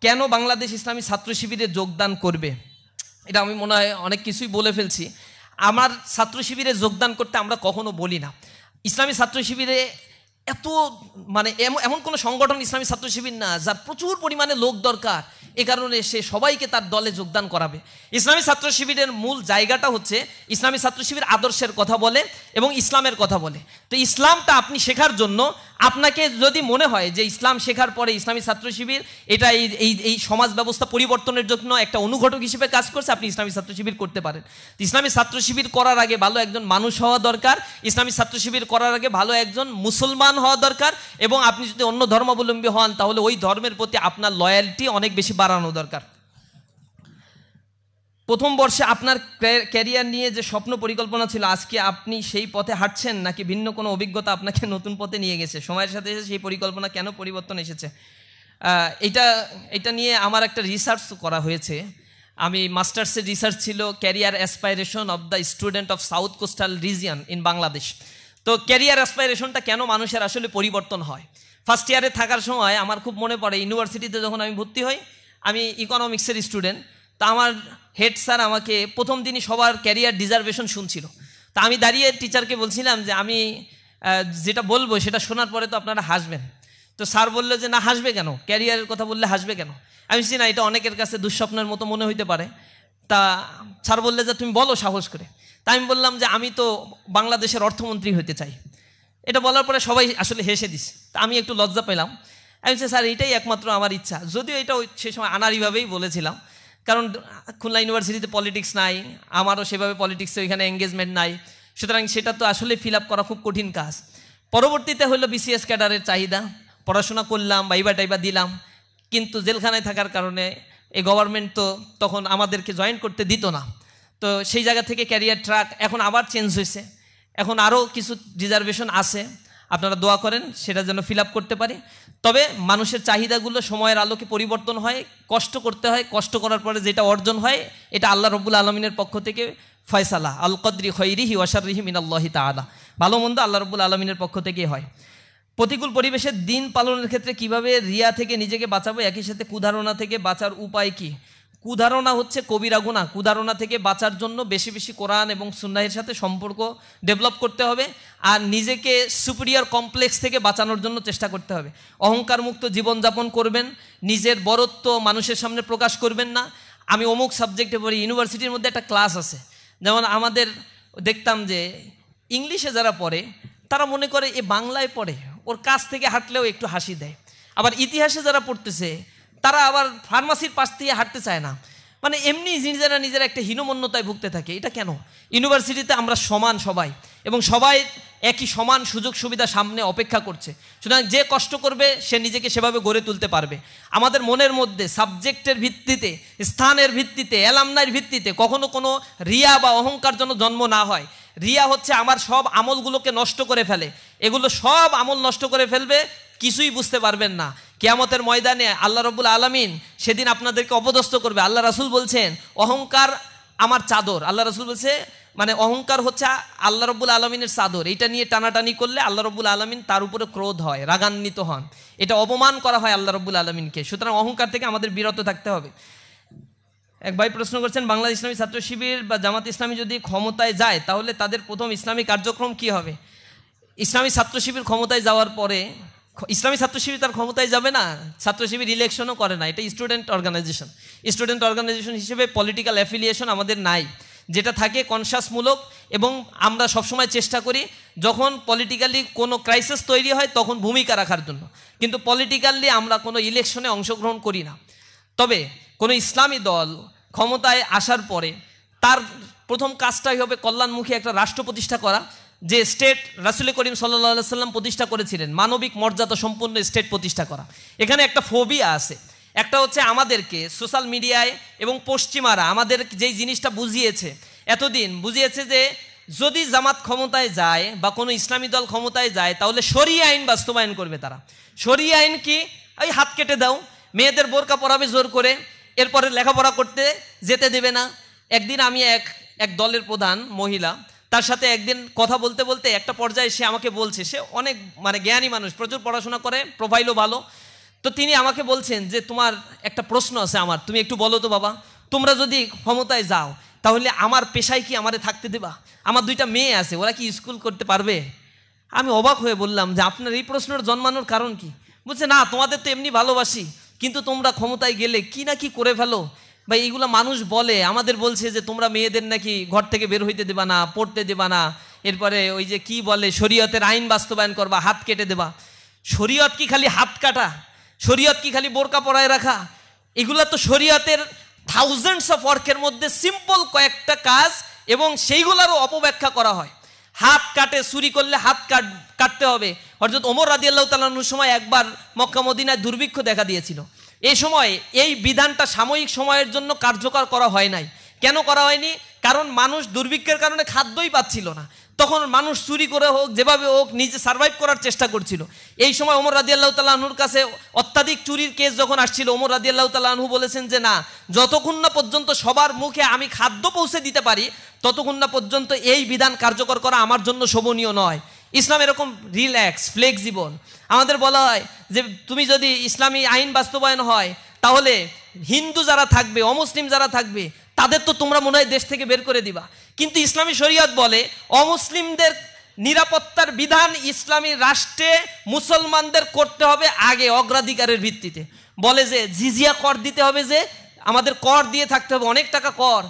কেন বাংলাদেশ ইসলামী ছাত্র শিবিরে যোগদান করবে। এটা আমি মনে হয় অনেক কিছুই বলে ফেলছি। আমার ছাত্র শিবিরে যোগদান করতে আমরা কখনো বলি না। ইসলামী ছাত্র শিবিরে এত এমন কোনো সংগঠন ইসলামী ছাত্র শিবির না যার প্রচুর পরিমাণে লোক দরকার, এ কারণে সে সবাইকে তার দলে যোগদান করাবে। ইসলামী ছাত্র শিবিরের মূল জায়গাটা হচ্ছে ইসলামী ছাত্র শিবির আদর্শের কথা বলে এবং ইসলামের কথা বলে। তো ইসলামটা আপনি শেখার জন্য আপনাকে যদি মনে হয় যে ইসলাম শেখার পরে ইসলামী ছাত্র শিবির এটা এই সমাজ ব্যবস্থা পরিবর্তনের জন্য একটা অনুঘটক হিসেবে কাজ করছে, আপনি ইসলামী ছাত্র শিবির করতে পারেন। ইসলামী ছাত্র শিবির করার আগে ভালো একজন মানুষ হওয়া দরকার, ইসলামী ছাত্র শিবির করার আগে ভালো একজন মুসলমান হওয়া দরকার, এবং আপনি যদি অন্য ধর্মাবলম্বী হন তাহলে ওই ধর্মের প্রতি আপনার লয়ালটি অনেক বেশি বাড়ানো দরকার। প্রথম বর্ষে আপনার ক্যারিয়ার নিয়ে যে স্বপ্ন পরিকল্পনা ছিল, আজকে আপনি সেই পথে হাঁটছেন নাকি ভিন্ন কোনো অভিজ্ঞতা আপনাকে নতুন পথে নিয়ে গেছে? সময়ের সাথে সাথে সেই পরিকল্পনা কেন পরিবর্তন এসেছে? এটা নিয়ে আমার একটা রিসার্চ করা হয়েছে। আমি মাস্টার্সের রিসার্চ ছিল career aspiration of the student of south coastal region in Bangladesh. তো ক্যারিয়ার অ্যাসপাইরেশনটা কেন মানুষের আসলে পরিবর্তন হয়। ফার্স্ট ইয়ারে থাকার সময় আমার খুব মনে পড়ে, ইউনিভার্সিটিতে যখন আমি ভর্তি হই, আমি ইকোনমিক্সের স্টুডেন্ট। তা আমার হেড স্যার আমাকে প্রথম দিনই সবার ক্যারিয়ার ডিজার্ভেশন শুনছিল। তা আমি দাঁড়িয়ে টিচারকে বলছিলাম যে আমি যেটা বলবো সেটা শোনার পরে তো আপনারা হাসবেন। তো স্যার বললো যে না, হাসবে কেন, ক্যারিয়ারের কথা বললে হাসবে কেন। আমি বলছি না, এটা অনেকের কাছে দুঃস্বপ্নের মতো মনে হইতে পারে। তা স্যার বললে যে তুমি বলো সাহস করে। তা আমি বললাম যে আমি তো বাংলাদেশের অর্থমন্ত্রী হতে চাই। এটা বলার পরে সবাই আসলে হেসে দিস। তা আমি একটু লজ্জা পেলাম। আমি বলছি স্যার এইটাই একমাত্র আমার ইচ্ছা, যদিও এটা সেই সময় আনাড়িভাবেই বলেছিলাম, কারণ খুলনা ইউনিভার্সিটিতে পলিটিক্স নাই, আমারও সেভাবে পলিটিক্সে ওইখানে এঙ্গেজমেন্ট নাই, সুতরাং সেটা তো আসলে ফিল আপ করা খুব কঠিন কাজ। পরবর্তীতে হলো বিসিএস ক্যাডারের চাহিদা, পড়াশোনা করলাম, বাইবা টাইবা দিলাম, কিন্তু জেলখানায় থাকার কারণে এই গভর্নমেন্ট তো তখন আমাদেরকে জয়েন করতে দিত না। তো সেই জায়গা থেকে ক্যারিয়ার ট্র্যাক এখন আবার চেঞ্জ হয়েছে, এখন আরও কিছু রিজার্ভেশন আছে, আপনারা দোয়া করেন সেটা যেন ফিল আপ করতে পারি। তবে মানুষের চাহিদাগুলো সময়ের আলোকে পরিবর্তন হয়, কষ্ট করতে হয়, কষ্ট করার পরে যেটা অর্জন হয় এটা আল্লাহ রব্বুল আলমিনের পক্ষ থেকে ফয়সালা, আল কদরি খৈরিহি ওয়াশাররিহি মিনাল্লাহি তাআলা, ভালো মন্দ আল্লাহ রব্বুল আলমিনের পক্ষ থেকেই হয়। প্রতিকূল পরিবেশে দিন পালনের ক্ষেত্রে কিভাবে রিয়া থেকে নিজেকে বাঁচাবো, একই সাথে কুধারণা থেকে বাঁচার উপায় কি। কুধারণা হচ্ছে কবিরা গুনাহ। কুধারণা থেকে বাঁচার জন্য বেশি বেশি কোরআন এবং সুন্নাহের সাথে সম্পর্ক ডেভেলপ করতে হবে, আর নিজেকে সুপিরিয়র কমপ্লেক্স থেকে বাঁচানোর জন্য চেষ্টা করতে হবে। অহংকার মুক্ত জীবনযাপন করবেন, নিজের বরত্ব মানুষের সামনে প্রকাশ করবেন না। আমি অমুক সাবজেক্টে পড়ি, ইউনিভার্সিটির মধ্যে একটা ক্লাস আছে, যেমন আমাদের দেখতাম যে ইংলিশে যারা পড়ে তারা মনে করে এ বাংলায় পড়ে, ওর কাছ থেকে হাঁটলেও একটু হাসি দেয়। আবার ইতিহাসে যারা পড়তেছে তারা আবার ফার্মাসির পাশ দিয়ে হাঁটতে চায় না, মানে এমনি নিজেরা একটা হীনমন্যতায় ভুগতে থাকে। এটা কেন? ইউনিভার্সিটিতে আমরা সমান সবাই, এবং সবাই একই সমান সুযোগ সুবিধা সামনে অপেক্ষা করছে, সুতরাং যে কষ্ট করবে সে নিজেকে সেভাবে গড়ে তুলতে পারবে। আমাদের মনের মধ্যে সাবজেক্টের ভিত্তিতে, স্থানের ভিত্তিতে, অ্যালামনাইর ভিত্তিতে কখনো কোনো রিয়া বা অহংকার যেন জন্ম না হয়। রিয়া হচ্ছে আমার সব আমলগুলোকে নষ্ট করে ফেলে, এগুলো সব আমল নষ্ট করে ফেলবে, কিছুই বুঝতে পারবেন না। কিয়ামতের ময়দানে আল্লাহ রব্বুল আলামিন সেদিন আপনাদেরকে অপদস্থ করবে। আল্লাহ রাসূল বলছেন অহংকার আমার চাদর। আল্লাহ রাসূল বলছে মানে অহংকার হচ্ছে আল্লাহ রব্বুল আলমিনের চাদর, এটা নিয়ে টানাটানি করলে আল্লাহ রব্বুল আলমিন তার উপরে ক্রোধ হয়, রাগান্বিত হন, এটা অপমান করা হয় আল্লাহ রব্বুল আলমিনকে। সুতরাং অহংকার থেকে আমাদের বিরত থাকতে হবে। এক ভাই প্রশ্ন করছেন, বাংলাদেশ ইসলামী ছাত্র শিবির বা জামাত ইসলামী যদি ক্ষমতায় যায় তাহলে তাদের প্রথম ইসলামী কার্যক্রম কি হবে? ইসলামী ছাত্র শিবির ক্ষমতায় যাওয়ার পরে, ইসলামী ছাত্র শিবির তার ক্ষমতায় যাবে না, ছাত্র শিবির ইলেকশনও করে না, এটা স্টুডেন্ট অর্গানাইজেশন। স্টুডেন্ট অর্গানাইজেশন হিসেবে পলিটিক্যাল অ্যাফিলিয়েশন আমাদের নাই, যেটা থাকে কনসাসমূলক, এবং আমরা সবসময় চেষ্টা করি যখন পলিটিক্যালি কোনো ক্রাইসিস তৈরি হয় তখন ভূমিকা রাখার জন্য, কিন্তু পলিটিক্যালি আমরা কোনো ইলেকশনে অংশগ্রহণ করি না। তবে কোনো ইসলামী দল ক্ষমতায় আসার পরে তার প্রথম কাজটাই হবে কল্যাণমুখী একটা রাষ্ট্র প্রতিষ্ঠা করা, যে স্টেট রাসূল করিম সাল্লাল্লাহু আলাইহি সাল্লাম প্রতিষ্ঠা করেছিলেন, মানবিক মর্যাদা সম্পন্ন স্টেট প্রতিষ্ঠা করা। এখানে একটা ফোবিয়া আছে, একটা হচ্ছে আমাদেরকে সোশ্যাল মিডিয়ায় এবং পশ্চিমারা আমাদের যেই জিনিসটা বুঝিয়েছে, এতদিন বুঝিয়েছে যে যদি জামাত ক্ষমতায় যায় বা কোনো ইসলামী দল ক্ষমতায় যায় তাহলে শরিয়া আইন বাস্তবায়ন করবে তারা। শরিয়া আইন কি? ওই হাত কেটে দাও, মেয়েদের বোরকা পরাবে জোর করে, এরপরে লেখাপড়া করতে যেতে দেবে না। একদিন আমি এক দলের প্রধান মহিলা, তার সাথে একদিন কথা বলতে বলতে একটা পর্যায়ে সে আমাকে বলছে, সে অনেক মানে জ্ঞানী মানুষ, প্রচুর পড়াশোনা করে, প্রোফাইলও ভালো। তো তিনি আমাকে বলছেন যে তোমার একটা প্রশ্ন আছে আমার, তুমি একটু বলো তো বাবা, তোমরা যদি ক্ষমতায় যাও তাহলে আমার পেশায় কি আমারে থাকতে দেবা? আমার দুইটা মেয়ে আছে, ওরা কি স্কুল করতে পারবে? আমি অবাক হয়ে বললাম যে আপনার এই প্রশ্নের জন্মানোর কারণ কি? বলছে না, তোমাদের তো এমনি ভালোবাসি, কিন্তু তোমরা ক্ষমতায় গেলে কি না কি করে ফেলো ভাই, এইগুলো মানুষ বলে, আমাদের বলছে যে তোমরা মেয়েদের নাকি ঘর থেকে বের হইতে দেবা না, পড়তে দেবা না, এরপরে ওই যে কি বলে শরীয়তের আইন বাস্তবায়ন করবা, হাত কেটে দেবা। শরীয়ত কি খালি হাত কাটা? শরীয়ত কি খালি বোরকা পরায় রাখা? এগুলা তো শরীয়তের থাউজেন্ডস অফ ওয়ার্কের মধ্যে সিম্পল কয়েকটা কাজ, এবং সেইগুলারও অপব্যাখ্যা করা হয়। হাত কাটে, চুরি করলে হাত কাটতে হবে। হযরত ওমর রাদিয়াল্লাহু তাআলা আনহুর সময় একবার মক্কা মদিনায় দুর্ভিক্ষ দেখা দিয়েছিল। এই সময় এই বিধানটা সাময়িক সময়ের জন্য কার্যকর করা হয় নাই। কেন করা হয়নি? কারণ মানুষ দুর্ভিক্ষের কারণে খাদ্যই পাচ্ছিল না, তখন মানুষ চুরি করে হোক, যেভাবে হোক নিজে সার্ভাইভ করার চেষ্টা করছিল। এই সময় ওমর রাদিয়াল্লাহু তাআলা আনহুর কাছে অত্যাধিক চুরির কেস যখন আসছিল, ওমর রাদিয়াল্লাহু তাআলা আনহু বলেছেন যে না, যতক্ষণ না পর্যন্ত সবার মুখে আমি খাদ্য পৌঁছে দিতে পারি ততক্ষণ না পর্যন্ত এই বিধান কার্যকর করা আমার জন্য শোভনীয় নয়। ইসলাম এরকম রিল্যাক্স ফ্লেক্সিবল। আমাদের বলা হয় যে তুমি যদি ইসলামী আইন বাস্তবায়ন হয় তাহলে হিন্দু যারা থাকবে, অমুসলিম যারা থাকবে তাদের তো তোমরা মনে হয় দেশ থেকে বের করে দিবা। কিন্তু ইসলামী শরীয়ত বলে অমুসলিমদের নিরাপত্তার বিধান ইসলামী রাষ্ট্রে মুসলমানদের করতে হবে আগে, অগ্রাধিকারের ভিত্তিতে। বলে যে জিজিয়া কর দিতে হবে, যে আমাদের কর দিয়ে থাকতে হবে, অনেক টাকা কর।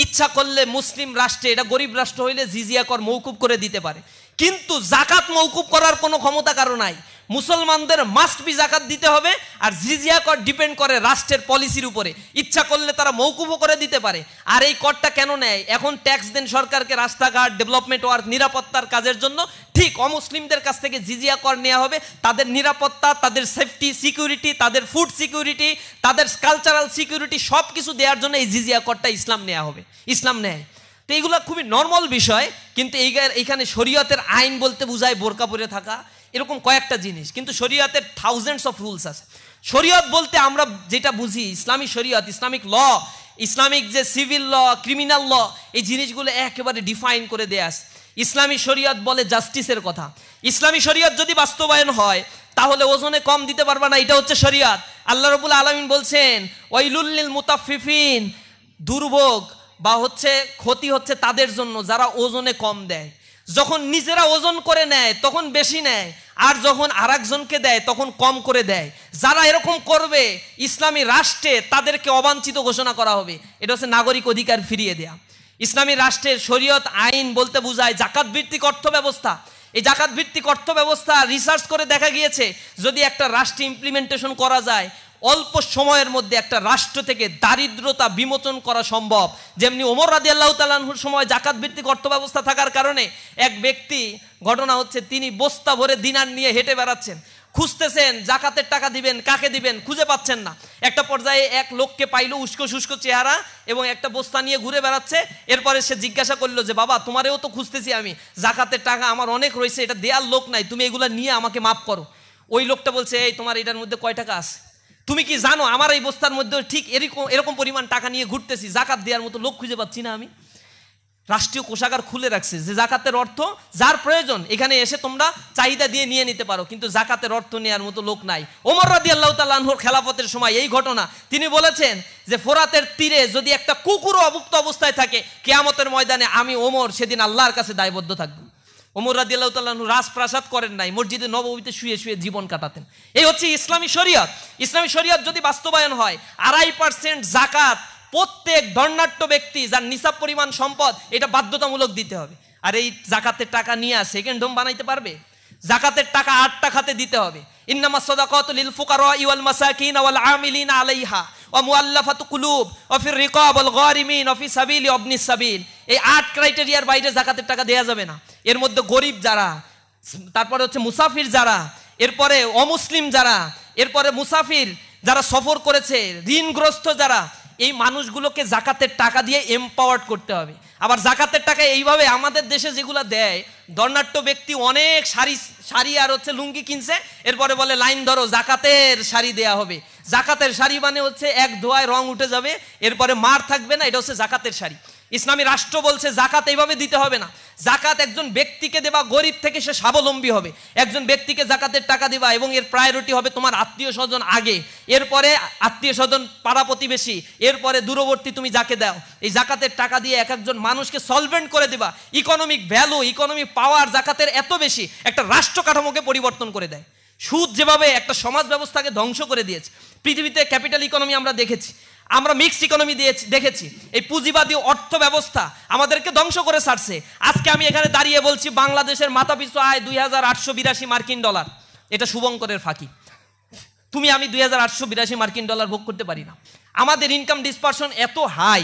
ইচ্ছা করলে মুসলিম রাষ্ট্রে, এটা গরিব রাষ্ট্র হইলে জিজিয়া কর মৌকুব করে দিতে পারে, কিন্তু জাকাত মৌকুব করার কোনো ক্ষমতা কারো নাই। মুসলমানদের মাস্ট বি জাকাত দিতে হবে, আর জিজিয়া কর ডিপেন্ড করে রাষ্ট্রের পলিসির উপরে। ইচ্ছা করলে তারা মৌকুবও করে দিতে পারে। আর এই করটা কেন নেয়? এখন ট্যাক্স দেন সরকারকে রাস্তাঘাট, ডেভেলপমেন্ট ওয়ার্ক, নিরাপত্তার কাজের জন্য। ঠিক অমুসলিমদের কাছ থেকে জিজিয়া কর নেওয়া হবে তাদের নিরাপত্তা, তাদের সেফটি সিকিউরিটি, তাদের ফুড সিকিউরিটি, তাদের কালচারাল সিকিউরিটি সব কিছু দেওয়ার জন্য এই জিজিয়া করটা ইসলাম নেওয়া হবে, ইসলাম নেয়। তো এইগুলো খুবই নর্মাল বিষয়, কিন্তু এইখানে শরীয়তের আইন বলতে বোঝায় বোরকা পরে থাকা, এরকম কয়েকটা জিনিস। কিন্তু শরীয়তের থাউজেন্ডস অফ রুলস আছে। শরীয়ত বলতে আমরা যেটা বুঝি, ইসলামী শরীয়ত, ইসলামিক ল, ইসলামিক যে সিভিল ল, ক্রিমিনাল ল, এই জিনিসগুলো একেবারে ডিফাইন করে দেয়া আছে। ইসলামী শরীয়ত বলে জাস্টিসের কথা। ইসলামী শরীয়ত যদি বাস্তবায়ন হয় তাহলে ওজনে কম দিতে পারবা না, এটা হচ্ছে শরীয়ত। আল্লাহ রাব্বুল আলামিন বলছেন ওয়াইলুল লিল মুতাফফিফিন, দুর্ভোগ বা হচ্ছে ক্ষতি হচ্ছে তাদের জন্য যারা ওজনে কম দেয়। যখন নিজেরা ওজন করে নেয় তখন বেশি নেয়, আর যখন আরেকজনকে দেয় তখন কম করে দেয়। যারা এরকম করবে ইসলামী রাষ্ট্রে তাদেরকে অবাঞ্ছিত ঘোষণা করা হবে। এটা হচ্ছে নাগরিক অধিকার ফিরিয়ে দেয়া। ইসলামী রাষ্ট্রের শরীয়ত আইন বলতে বোঝায় জাকাত ভিত্তিক অর্থ ব্যবস্থা। এই জাকাত ভিত্তিক অর্থ ব্যবস্থা রিসার্চ করে দেখা গিয়েছে যদি একটা রাষ্ট্রে ইমপ্লিমেন্টেশন করা যায়, অল্প সময়ের মধ্যে একটা রাষ্ট্র থেকে দারিদ্রতা বিমোচন করা সম্ভব। যেমনি ওমর রাদিয়াল্লাহু তাআলা আনহুর সময় জাকাত ভিত্তিক অর্থ ব্যবস্থা থাকার কারণে এক ব্যক্তি, ঘটনা হচ্ছে তিনি বস্তা ভরে দিনার নিয়ে হেঁটে বেড়াচ্ছেন, খুঁজতেছেন জাকাতের টাকা দিবেন, কাকে দিবেন, খুঁজে পাচ্ছেন না। একটা পর্যায়ে এক লোককে পাইলো, উস্কো শুষ্ক চেহারা এবং একটা বস্তা নিয়ে ঘুরে বেড়াচ্ছে। এরপরে সে জিজ্ঞাসা করলো যে বাবা, তোমারেও তো খুঁজতেছি আমি, জাকাতের টাকা আমার অনেক রয়েছে, এটা দেওয়ার লোক নাই, তুমি এগুলো নিয়ে আমাকে মাফ করো। ওই লোকটা বলছে, এই তোমার এটার মধ্যে কয় টাকা আছে? তুমি কি জানো আমার এই বস্তার মধ্যে ঠিক এরকম পরিমাণ টাকা নিয়ে ঘুরতেছি, জাকাত দেওয়ার মতো লোক খুঁজে পাচ্ছি না আমি। রাষ্ট্রীয় কোষাগার খুলে রাখছে যে জাকাতের অর্থ যার প্রয়োজন এখানে এসে তোমরা চাহিদা দিয়ে নিয়ে নিতে পারো, কিন্তু জাকাতের অর্থ নেওয়ার মতো লোক নাই। ওমর রাদিয়াল্লাহু তাআলা আনহুর খেলাফতের সময় এই ঘটনা। তিনি বলেছেন যে ফোরাতের তীরে যদি একটা কুকুরও অভুক্ত অবস্থায় থাকে, কিয়ামতের ময়দানে আমি ওমর সেদিন আল্লাহর কাছে দায়বদ্ধ থাকবো। ওমর রাদিয়াল্লাহু তাআলা আনহু রাজপ্রাসাদ করেন নাই, মসজিদে নববীতে শুয়ে শুয়ে জীবন কাটাতেন। এই হচ্ছে ইসলামী শরীয়ত। ইসলামী শরীয়ত যদি বাস্তবায়ন হয়, 2.5% জাকাত প্রত্যেক ধর্নাঢ্য ব্যক্তি যার নিসাব পরিমাণ সম্পদ, এটা বাধ্যতামূলক দিতে হবে। আর এই জাকাতের টাকা নিয়ে সেকেন্ড হোম বানাইতে পারবে? জাকাতের টাকা 8টা খাতে দিতে হবে। ইন্নামাস সাদাকাতু লিল ফুকারাই ওয়াল মাসাকিন ওয়াল আমিলিনা আলাইহা ওয়া মুআল্লাফাতু কুলুব ওয়া ফির রিকাব ওয়াল গারিমিন ওয়া ফি সাবিলি ইবনিস সাবিল। এই 8 ক্রাইটেরিয়ার বাইরে জাকাতের টাকা দেয়া যাবে না। এর মধ্যে গরিব যারা, তারপরে হচ্ছে মুসাফির যারা, এরপরে অমুসলিম যারা, এরপরে মুসাফির যারা সফর করেছে, ঋণগ্রস্ত যারা, এই মানুষগুলোকে জাকাতের টাকা দিয়ে এমপাওয়ার্ড করতে হবে। আবার জাকাতের টাকা এইভাবে আমাদের দেশে যেগুলো দেয়, ধর্নাঢ্য ব্যক্তি অনেক শাড়ি আর হচ্ছে লুঙ্গি কিনছে, এরপরে বলে লাইন ধরো জাকাতের শাড়ি দেয়া হবে। জাকাতের শাড়ি মানে হচ্ছে এক ধোয়ায় রং উঠে যাবে, এরপরে মার থাকবে না, এটা হচ্ছে জাকাতের শাড়ি। ইসলামী রাষ্ট্র বলছে জাকাত এইভাবে দিতে হবে না। জাকাত একজন ব্যক্তিকে দেবা, গরিব থেকে সে স্বাবলম্বী হবে। একজন ব্যক্তিকে জাকাতের টাকা দিবা এবং এর প্রায়োরিটি হবে তোমার আত্মীয় স্বজন আগে, এরপরে আত্মীয় স্বজন, পাড়া প্রতিবেশী, এরপরে দূরবর্তী তুমি যাকে দাও। এই জাকাতের টাকা দিয়ে এক একজন মানুষকে সলভেন্ট করে দিবা। ইকোনমিক ভ্যালু, ইকোনমিক পাওয়ার জাকাতের এত বেশি, একটা রাষ্ট্র কাঠামোকে পরিবর্তন করে দেয়। সুদ যেভাবে একটা সমাজ ব্যবস্থাকে ধ্বংস করে দিয়েছে, পৃথিবীতে ক্যাপিটাল ইকোনমি আমরা দেখেছি, আমরা মিক্সড ইকোনমি দেখেছি, এই পুঁজিবাদী অর্থ ব্যবস্থা আমাদেরকে ধ্বংস করে ছাড়ছে। আজকে আমি এখানে দাঁড়িয়ে বলছি বাংলাদেশের মাথাপিছু আয় 2882 মার্কিন ডলার, এটা শুভঙ্করের ফাঁকি। তুমি আমি 2882 মার্কিন ডলার ভোগ করতে পারি না। আমাদের ইনকাম ডিসপারশন এত হাই,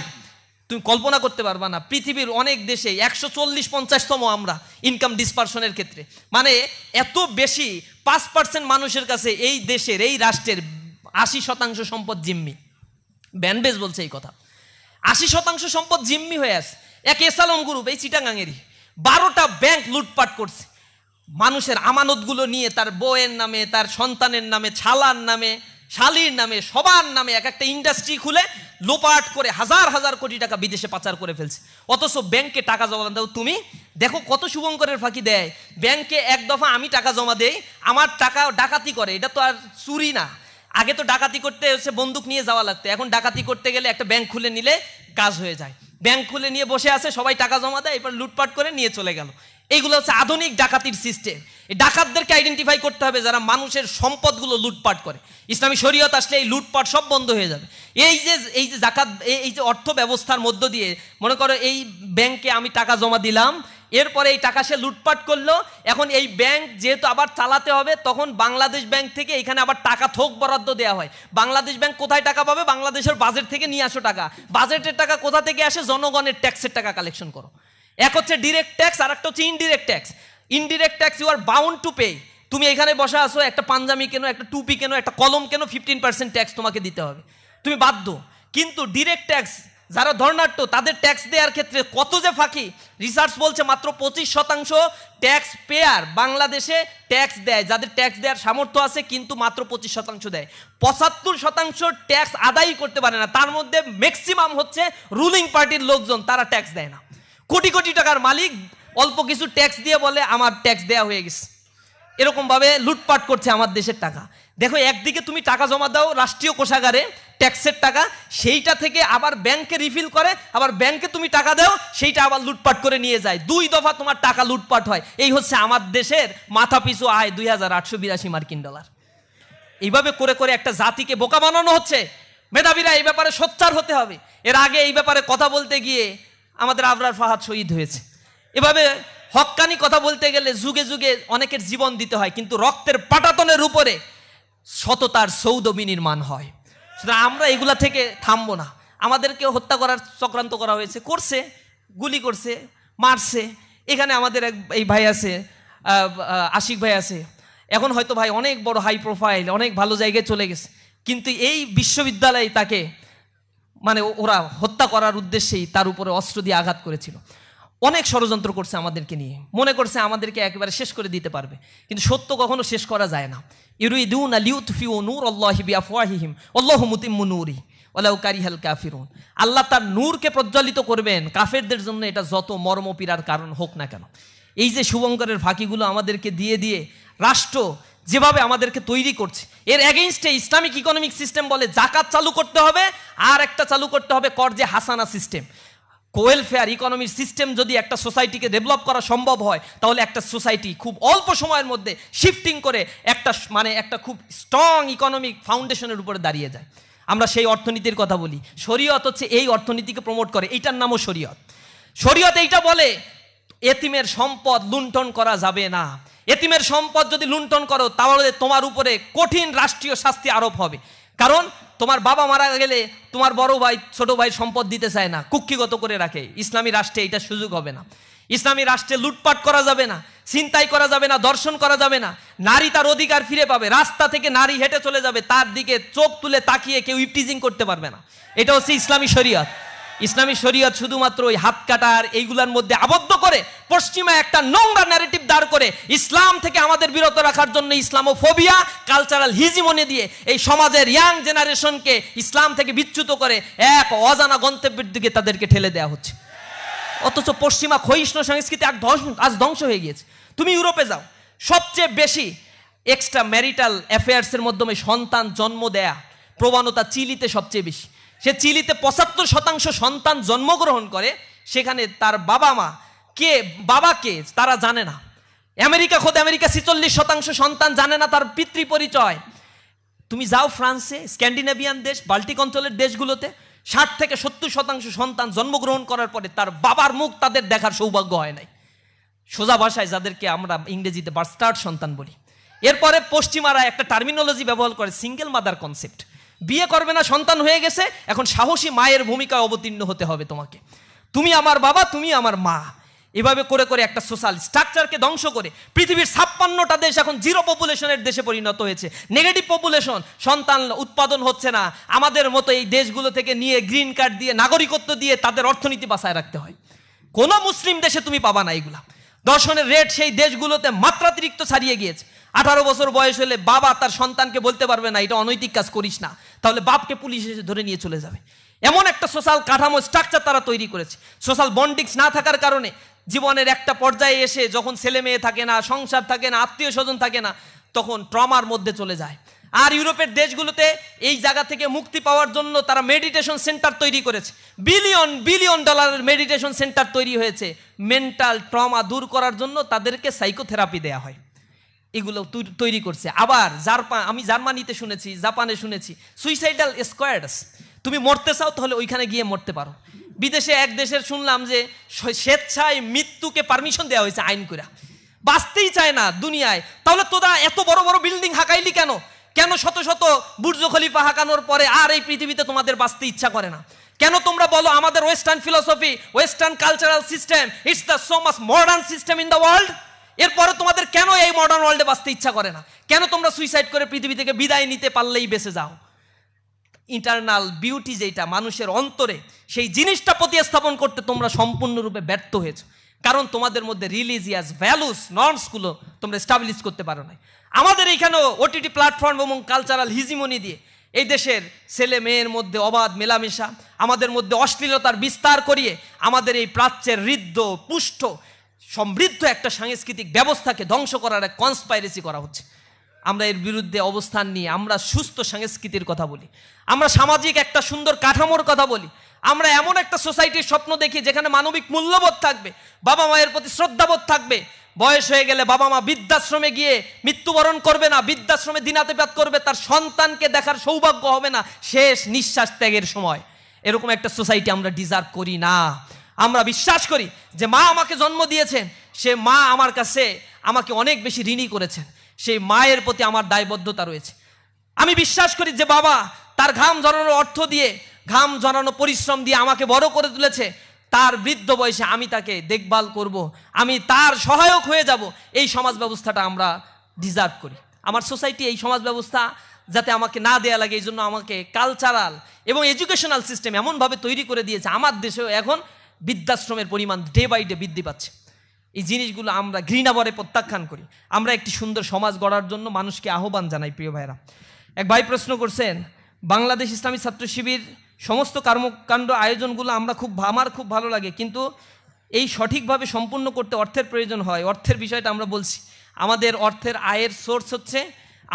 তুমি কল্পনা করতে পারবা না। পৃথিবীর অনেক দেশে 140-50তম আমরা ইনকাম ডিসপারশনের ক্ষেত্রে, মানে এত বেশি। 5% মানুষের কাছে এই দেশের, এই রাষ্ট্রের 80% সম্পদ জিম্মি। ব্যানবেজ বলছে এই কথা। 80% সম্পদ জিম্মি হয়ে আছে। এক এসালম গ্রুপ, এই চিটাগাঙেরই, 12টা ব্যাংক লুটপাট করছে। মানুষের আমানতগুলো নিয়ে তার বউয়ের নামে, তার সন্তানের নামে, ছালার নামে, শালির নামে, সবার নামে এক একটা ইন্ডাস্ট্রি খুলে লোপাট করে হাজার হাজার কোটি টাকা বিদেশে পাচার করে ফেলছে। অথচ ব্যাংকে টাকা জমা দাও তুমি, দেখো কত শুভঙ্করের ফাঁকি দেয়। ব্যাংকে এক দফা আমি টাকা জমা দেই, আমার টাকা ডাকাতি করে, এটা তো আর চুরি না। আগে তো ডাকাতি করতে হচ্ছে বন্দুক নিয়ে যাওয়া লাগতো, এখন ডাকাতি করতে গেলে একটা ব্যাংক খুলে নিলে কাজ হয়ে যায়। ব্যাংক খুলে নিয়ে বসে আছে, সবাই টাকা জমা দেয়, এরপর লুটপাট করে নিয়ে চলে গেল। এইগুলো হচ্ছে আধুনিক ডাকাতির সিস্টেম। এই ডাকাতদেরকে আইডেন্টিফাই করতে হবে যারা মানুষের সম্পদগুলো লুটপাট করে। ইসলামী শরীয়ত আসলে এই লুটপাট সব বন্ধ হয়ে যাবে। এই যে জাকাত, এই যে অর্থ ব্যবস্থার মধ্য দিয়ে, মনে করো এই ব্যাংকে আমি টাকা জমা দিলাম, এরপরে এই টাকা সে লুটপাট করলো। এখন এই ব্যাংক যেহেতু আবার চালাতে হবে, তখন বাংলাদেশ ব্যাংক থেকে এখানে আবার টাকা থোক বরাদ্দ দেওয়া হয়। বাংলাদেশ ব্যাংক কোথায় টাকা পাবে? বাংলাদেশের বাজেট থেকে নিয়ে আসো টাকা। বাজেটের টাকা কোথা থেকে আসে? জনগণের ট্যাক্সের টাকা কালেকশন করো। এক হচ্ছে ডিরেক্ট ট্যাক্স, আর একটা হচ্ছে indirect tax. Indirect tax you are bound to pay. তুমি এখানে বসে আসো, একটা পাঞ্জাবি কেনো, একটা টুপি কেনো, একটা কলম কেনো, 15% ট্যাক্স তোমাকে দিতে হবে, তুমি বাধ্য। কিন্তু ডিরেক্ট ট্যাক্স যারা ধর্নাঢ্য তাদের ট্যাক্স দেওয়ার ক্ষেত্রে কত যে ফাঁকি। রিসার্চ বলছে মাত্র 25% ট্যাক্স পেয়ার বাংলাদেশে ট্যাক্স দেয়, যাদের ট্যাক্স দেওয়ার সামর্থ্য আছে, কিন্তু মাত্র 25% দেয়। 75% ট্যাক্স আদায় করতে পারে না। তার মধ্যে ম্যাক্সিমাম হচ্ছে রুলিং পার্টির লোকজন, তারা ট্যাক্স দেয় না। কোটি কোটি টাকার মালিক অল্প কিছু ট্যাক্স দিয়ে বলে আমার ট্যাক্স দেওয়া হয়ে গেছে। এরকমভাবে লুটপাট করছে আমার দেশের টাকা। দেখো, একদিকে তুমি টাকা জমা দাও রাষ্ট্রীয় কোষাগারে, ট্যাক্সের টাকা, সেইটা থেকে আবার ব্যাংকে রিফিল করে, আবার ব্যাংকে তুমি টাকা দাও, সেইটা আবার লুটপাট করে নিয়ে যায়। 2 দফা তোমার টাকা লুটপাট হয়। এই হচ্ছে আমার দেশের মাথাপিছু আয়, $2882 মার্কিন। এইভাবে করে করে একটা জাতিকে বোকা বানানো হচ্ছে। মেধাবীরা এই ব্যাপারে সোচ্চার হতে হবে। এর আগে এই ব্যাপারে কথা বলতে গিয়ে আমাদের আবরার ফাহাদ শহীদ হয়েছে। এভাবে হক্কানি কথা বলতে গেলে যুগে যুগে অনেকের জীবন দিতে হয়, কিন্তু রক্তের পাটাতনের উপরে সততার সৌধ বিনির্মাণ হয়। সুতরাং আমরা এগুলা থেকে থামবো না। আমাদেরকে হত্যা করার চক্রান্ত করা হয়েছে, করছে, গুলি করছে, মারছে। এখানে আমাদের এই ভাই আছে, আশিক ভাই আছে, এখন হয়তো ভাই অনেক বড় হাই প্রোফাইল, অনেক ভালো জায়গায় চলে গেছে, কিন্তু এই বিশ্ববিদ্যালয়ে তাকে মানে ওরা হত্যা করার উদ্দেশ্যেই তার উপরে অস্ত্র দিয়ে আঘাত করেছিল। অনেক ষড়যন্ত্র করছে আমাদেরকে নিয়ে, মনে করছে আমাদেরকে একেবারে শেষ করে দিতে পারবে, কিন্তু সত্য কখনো শেষ করা যায় না। ইউরিদুনা লিউতফিউ নূরাল্লাহি বিআফওয়াহিহিম ওয়াল্লাহু মুতিম্মু নূরিহি ওয়ালাউ কারিহাল কাফিরুন। আল্লাহ তার নূরকে প্রজ্বলিত করবেন, কাফেরদের জন্য এটা যত মর্মপীড়ার কারণ হোক না কেন। এই যে শুভঙ্করের ফাঁকিগুলো আমাদেরকে দিয়ে দিয়ে রাষ্ট্র যেভাবে আমাদেরকে তৈরি করছে, এর এগেইনস্টে ইসলামিক ইকোনমিক সিস্টেম বলে জাকাত চালু করতে হবে, আর একটা চালু করতে হবে কর্জে হাসানা সিস্টেম। ওয়েলফেয়ার ইকোনমির সিস্টেম যদি একটা সোসাইটিকে ডেভেলপ করা সম্ভব হয়, তাহলে একটা সোসাইটি খুব অল্প সময়ের মধ্যে শিফটিং করে একটা খুব স্ট্রং ইকোনমিক ফাউন্ডেশনের উপরে দাঁড়িয়ে যায়। আমরা সেই অর্থনীতির কথা বলি। শরীয়ত হচ্ছে এই অর্থনীতিকে প্রমোট করে, এইটার নামও শরীয়ত। শরীয়ত এইটা বলে এতিমের সম্পদ লুণ্ঠন করা যাবে না। এতিমের সম্পদ যদি লুণ্ঠন করো, তাহলে তোমার উপরে কঠিন রাষ্ট্রীয় শাস্তি আরোপ হবে। কারণ তোমার বাবা মারা গেলে তোমার বড় ভাই ছোট ভাই সম্পদ দিতে চায় না, কুক্ষিগত করে রাখে। ইসলামী রাষ্ট্রে এটা সুযোগ হবে না। ইসলামী রাষ্ট্রে লুটপাট করা যাবে না, ছিনতাই করা যাবে না, দর্শন করা যাবে না। নারী তার অধিকার ফিরে পাবে। রাস্তা থেকে নারী হেঁটে চলে যাবে, তার দিকে চোখ তুলে তাকিয়ে কেউ ইপটিজিং করতে পারবে না। এটা হচ্ছে ইসলামী শরীয়ত। ইসলামী শরীয়ত শুধুমাত্র ওই হাত কাটার এইগুলার মধ্যে আবদ্ধ করে পশ্চিমা একটা নোংরা ন্যারেটিভ দাঁড় করে ইসলাম থেকে আমাদের বিরত রাখার জন্য ইসলামোফোবিয়া, কালচারাল হিজিমনি দিয়ে এই সমাজের ইয়াং জেনারেশনকে ইসলাম থেকে বিচ্যুত করে এক অজানা গন্তব্যের দিকে তাদেরকে ঠেলে দেওয়া হচ্ছে। অথচ পশ্চিমা ক্ষয়িষ্ণু সংস্কৃতি আজ ধ্বংস হয়ে গিয়েছে। তুমি ইউরোপে যাও, সবচেয়ে বেশি এক্সট্রা ম্যারিটাল অ্যাফেয়ার্সের মাধ্যমে সন্তান জন্ম দেয়া প্রবণতা চিলিতে সবচেয়ে বেশি। সে চিলিতে 75% সন্তান জন্মগ্রহণ করে, সেখানে তার বাবা কে তারা জানে না। আমেরিকা 46% সন্তান জানে না তার পিতৃ পরিচয়। তুমি যাও ফ্রান্সে, স্ক্যান্ডিনেভিয়ান দেশ, বাল্টিক অঞ্চলের দেশগুলোতে 60-70% সন্তান জন্মগ্রহণ করার পরে তার বাবার মুখ তাদের দেখার সৌভাগ্য হয় নাই। সোজা ভাষায় যাদেরকে আমরা ইংরেজিতে বাস্টার্ড সন্তান বলি। এরপরে পশ্চিমারা একটা টার্মিনোলজি ব্যবহার করে, সিঙ্গেল মাদার কনসেপ্ট। বিয়ে করবে না, সন্তান হয়ে গেছে, এখন সাহসী মায়ের ভূমিকায় অবতীর্ণ হতে হবে তোমাকে। তুমি আমার বাবা, তুমি আমার মা। এভাবে করে করে একটা সোশ্যাল স্ট্রাকচারকে ধ্বংস করে পৃথিবীর 56টা দেশ এখন জিরো পপুলেশনের দেশে পরিণত হয়েছে। নেগেটিভ পপুলেশন, সন্তান উৎপাদন হচ্ছে না। আমাদের মতো এই দেশগুলো থেকে নিয়ে গ্রিন কার্ড দিয়ে, নাগরিকত্ব দিয়ে তাদের অর্থনীতি বাঁচায় রাখতে হয়। কোনো মুসলিম দেশে তুমি পাবা না এগুলা। দর্শনের রেট সেই দেশগুলোতে মাত্রাতিরিক্ত ছাড়িয়ে গিয়েছে। 18 বছর বয়স হলে বাবা তার সন্তানকে বলতে পারবে না এটা অনৈতিক কাজ করিস না, তাহলে বাপকে পুলিশ এসে ধরে নিয়ে চলে যাবে। এমন একটা সোশ্যাল কাঠামো স্ট্রাকচার তারা তৈরি করেছে। সোশ্যাল বন্ডিংস না থাকার কারণে জীবনের একটা পর্যায়ে এসে যখন ছেলে মেয়ে থাকে না, সংসার থাকে না, আত্মীয় স্বজন থাকে না, তখন ট্রমার মধ্যে চলে যায়। আর ইউরোপের দেশগুলোতে এই জায়গা থেকে মুক্তি পাওয়ার জন্য তারা মেডিটেশন সেন্টার তৈরি করেছে। বিলিয়ন বিলিয়ন ডলারের মেডিটেশন সেন্টার তৈরি হয়েছে। মেন্টাল ট্রমা দূর করার জন্য তাদেরকে সাইকোথেরাপি দেয়া হয়, এগুলো তৈরি করছে। আবার আমি জার্মানিতে শুনেছি, জাপানে শুনেছি সুইসাইডাল স্কোয়াডস। তুমি মরতে চাও তাহলে ওইখানে গিয়ে মরতে পারো। বিদেশে এক দেশের শুনলাম যে স্বেচ্ছায় মৃত্যুকে পারমিশন দেওয়া হয়েছে আইন করে। বাঁচতেই চায় না দুনিয়ায়, তাহলে তোরা এত বড় বড় বিল্ডিং হাঁকাইলি কেন? কেন শত শত বুর্জ খলিফা হাঁকানোর পরে আর এই পৃথিবীতে তোমাদের বাঁচতে ইচ্ছা করে না? কেন তোমরা বলো আমাদের western philosophy, western cultural system, it's the so much modern system in the world. এরপরে তোমাদের কেন এই মডার্ন ওয়ার্ল্ডে বাঁচতে ইচ্ছা করে না? কেন তোমরা সুইসাইড করে পৃথিবী থেকে বিদায় নিতে পারলেই বেঁচে যাও? ইন্টারনাল বিউটি যেটা মানুষের অন্তরে, সেই জিনিসটা প্রতিস্থাপন করতে তোমরা সম্পূর্ণরূপে ব্যর্থ হয়েছো। কারণ তোমাদের মধ্যে রিলিজিয়াস ভ্যালুস নর্মসগুলো তোমরা এস্টাবলিশ করতে পারো না। আমাদের এইখানেও ওটিটি প্ল্যাটফর্ম এবং কালচারাল হিজিমনি দিয়ে এই দেশের ছেলে মেয়ের মধ্যে অবাধ মেলামেশা, আমাদের মধ্যে অশ্লীলতার বিস্তার করিয়ে আমাদের এই প্রাচ্যের হৃদ্য পুষ্ট সমৃদ্ধ একটা সাংস্কৃতিক ব্যবস্থাকে ধ্বংস করার এক কনস্পাইরেসি করা হচ্ছে। আমরা এর বিরুদ্ধে অবস্থান নিয়ে আমরা সুস্থ সংস্কৃতির কথা বলি, আমরা সামাজিক একটা সুন্দর কাঠামোর কথা বলি, আমরা এমন একটা সোসাইটির স্বপ্ন দেখি যেখানে মানবিক মূল্যবোধ থাকবে, বাবা মায়ের প্রতি শ্রদ্ধাবোধ থাকবে। বয়স হয়ে গেলে বাবা মা বৃদ্ধাশ্রমে গিয়ে মৃত্যুবরণ করবে না, বৃদ্ধাশ্রমে দিনাতিপাত করবে, তার সন্তানকে দেখার সৌভাগ্য হবে না শেষ নিঃশ্বাস ত্যাগের সময়। এরকম একটা সোসাইটি আমরা ডিজার্ভ করি না। আমরা বিশ্বাস করি যে মা আমাকে জন্ম দিয়েছেন, সে মা আমার কাছে আমাকে অনেক বেশি ঋণী করেছেন, সেই মায়ের প্রতি আমার দায়বদ্ধতা রয়েছে। আমি বিশ্বাস করি যে বাবা তার ঘাম ঝরানোর অর্থ দিয়ে, ঘাম ঝরানো পরিশ্রম দিয়ে আমাকে বড় করে তুলেছে, তার বৃদ্ধ বয়সে আমি তাকে দেখভাল করব, আমি তার সহায়ক হয়ে যাব। এই সমাজ ব্যবস্থাটা আমরা ডিজার্ভ করি। আমার সোসাইটি এই সমাজ ব্যবস্থা যাতে আমাকে না দেয়া লাগে, এই জন্য আমাকে কালচারাল এবং এডুকেশনাল সিস্টেম এমনভাবে তৈরি করে দিয়েছে, আমার দেশেও এখন বৃদ্ধাশ্রমের পরিমাণ ডে বাই ডে বৃদ্ধি পাচ্ছে। এই জিনিসগুলো আমরা ঘৃণাভরে প্রত্যাখ্যান করি। আমরা একটি সুন্দর সমাজ গড়ার জন্য মানুষকে আহ্বান জানাই। প্রিয় ভাইরা, এক ভাই প্রশ্ন করছেন, বাংলাদেশ ইসলামী ছাত্র শিবির সমস্ত কর্মকাণ্ড আয়োজনগুলো আমার খুব ভালো লাগে, কিন্তু এই সঠিকভাবে সম্পূর্ণ করতে অর্থের প্রয়োজন হয়। অর্থের বিষয়টা আমরা বলছি। আমাদের অর্থের আয়ের সোর্স হচ্ছে,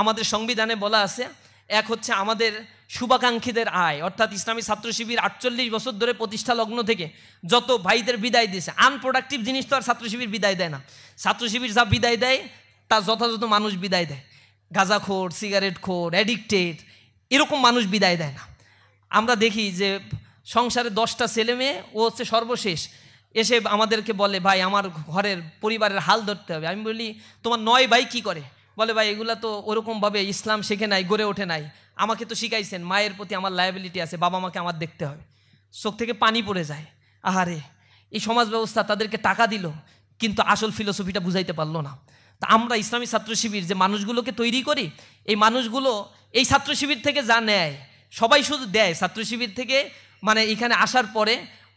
আমাদের সংবিধানে বলা আছে, এক হচ্ছে আমাদের শুভাকাঙ্ক্ষীদের আয়, অর্থাৎ ইসলামী ছাত্র শিবির 48 বছর ধরে প্রতিষ্ঠা লগ্ন থেকে যত ভাইদের বিদায় দিয়েছে, আনপ্রোডাক্টিভ জিনিস তো আর ছাত্র শিবির বিদায় দেয় না। ছাত্র শিবির যা বিদায় দেয় তা যথাযথ মানুষ বিদায় দেয়। গাঁজাখোর, সিগারেটখোর, অ্যাডিক্টেড এরকম মানুষ বিদায় দেয় না। আমরা দেখি যে সংসারে 10টা ছেলে মেয়ে, ও হচ্ছে সর্বশেষ, এসে আমাদেরকে বলে ভাই আমার ঘরের পরিবারের হাল ধরতে হবে। আমি বলি তোমার 9 ভাই কি করে? বলে ভাই এগুলা তো ওরকমভাবে ইসলাম শেখে নাই, গড়ে ওঠে নাই, আমাকে তো শিখাইছেন, মায়ের প্রতি আমার লায়াবিলিটি আছে, বাবা মাকে আমার দেখতে হবে। চোখ থেকে পানি পড়ে যায়। আহারে, এই সমাজ ব্যবস্থা তাদেরকে টাকা দিল কিন্তু আসল ফিলোসফিটা বুঝাইতে পারলো না। তা আমরা ইসলামী ছাত্র শিবির যে মানুষগুলোকে তৈরি করি, এই মানুষগুলো এই ছাত্র শিবির থেকে যা নেয় সবাই শুধু দেয়, ছাত্র শিবির থেকে মানে এখানে আসার পরে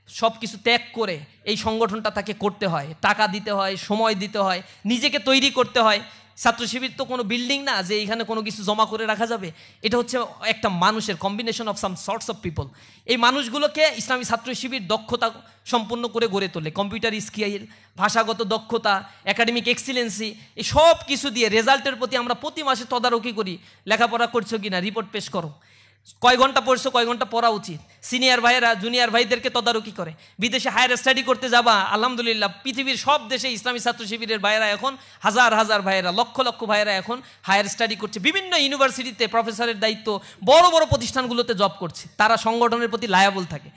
সব কিছু ত্যাগ করে এই সংগঠনটা তাকে করতে হয়, টাকা দিতে হয়, সময় দিতে হয়, নিজেকে তৈরি করতে হয়। ছাত্র শিবির তো কোনো বিল্ডিং না যে এখানে কোনো কিছু জমা করে রাখা যাবে। এটা হচ্ছে একটা মানুষের combination of some sorts of people. এই মানুষগুলোকে ইসলামী ছাত্র শিবির দক্ষতা সম্পন্ন করে গড়ে তোলে। কম্পিউটার স্কিল, ভাষাগত দক্ষতা, একাডেমিক এক্সিলেন্সি, এই সব কিছু দিয়ে রেজাল্টের প্রতি আমরা প্রতি মাসে তদারকি করি। লেখাপড়া করছো কি না, রিপোর্ট পেশ করো, কয় ঘন্টা পড়ছো, কয় ঘন্টা পড়া উচিত। সিনিয়র ভাইয়েরা জুনিয়র ভাইদেরকে তদারকি করে। বিদেশে হায়ার স্টাডি করতে যাবা, আলহামদুলিল্লাহ পৃথিবীর সব দেশে ইসলামী ছাত্র শিবিরের ভাইয়েরা এখন হাজার হাজার ভাইয়েরা, লক্ষ লক্ষ ভাইয়েরা এখন হায়ার স্টাডি করছে, বিভিন্ন ইউনিভার্সিটিতে প্রফেসরের দায়িত্ব, বড় বড় প্রতিষ্ঠানগুলোতে জব করছে। তারা সংগঠনের প্রতি লায়াবল থাকে।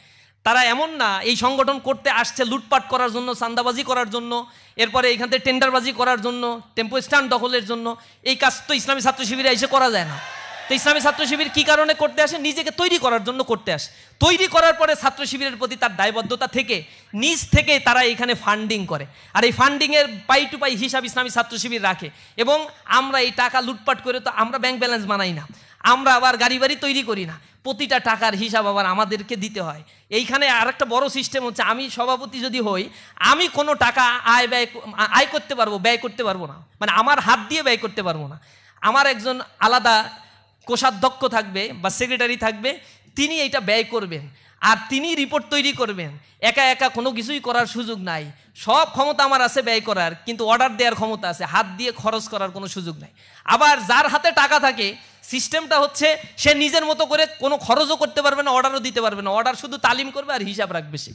তারা এমন না এই সংগঠন করতে আসছে লুটপাট করার জন্য, চাঁদাবাজি করার জন্য, এরপরে এখান থেকে টেন্ডারবাজি করার জন্য, টেম্পো স্ট্যান্ড দখলের জন্য। এই কাজ তো ইসলামী ছাত্র শিবিরে এসে করা যায় না। তো ইসলামী ছাত্র শিবির কী কারণে করতে আসে? নিজেকে তৈরি করার জন্য করতে আসে। তৈরি করার পরে ছাত্র শিবিরের প্রতি তার দায়বদ্ধতা থেকে নিজ থেকে তারা এখানে ফান্ডিং করে, আর এই ফান্ডিংয়ের পাই টু পাই হিসাব ইসলামী ছাত্র শিবির রাখে। এবং আমরা এই টাকা লুটপাট করে তো আমরা ব্যাংক ব্যালেন্স বানাই না, আমরা আবার গাড়ি বাড়ি তৈরি করি না, প্রতিটা টাকার হিসাব আবার আমাদেরকে দিতে হয়। এইখানে আরেকটা বড় সিস্টেম হচ্ছে, আমি সভাপতি যদি হই, আমি কোনো টাকা আয় করতে পারবো, ব্যয় করতে পারবো না, মানে আমার হাত দিয়ে ব্যয় করতে পারবো না। আমার একজন আলাদা কোষাধ্যক্ষ থাকবে বা সেক্রেটারি থাকবে, তিনি এইটা ব্যয় করবেন। আর তিনি রিপোর্ট তৈরি করবেন। একা একা কোনো কিছুই করার সুযোগ নাই। সব ক্ষমতা আমার আছে ব্যয় করার, কিন্তু অর্ডার দেওয়ার ক্ষমতা আছে, হাত দিয়ে খরচ করার কোনো সুযোগ নাই। আবার যার হাতে টাকা থাকে, সিস্টেমটা হচ্ছে সে নিজের মতো করে কোনো খরচও করতে পারবে না, অর্ডারও দিতে পারবে না। অর্ডার শুধু তালিম করবে আর হিসাব রাখবে সে।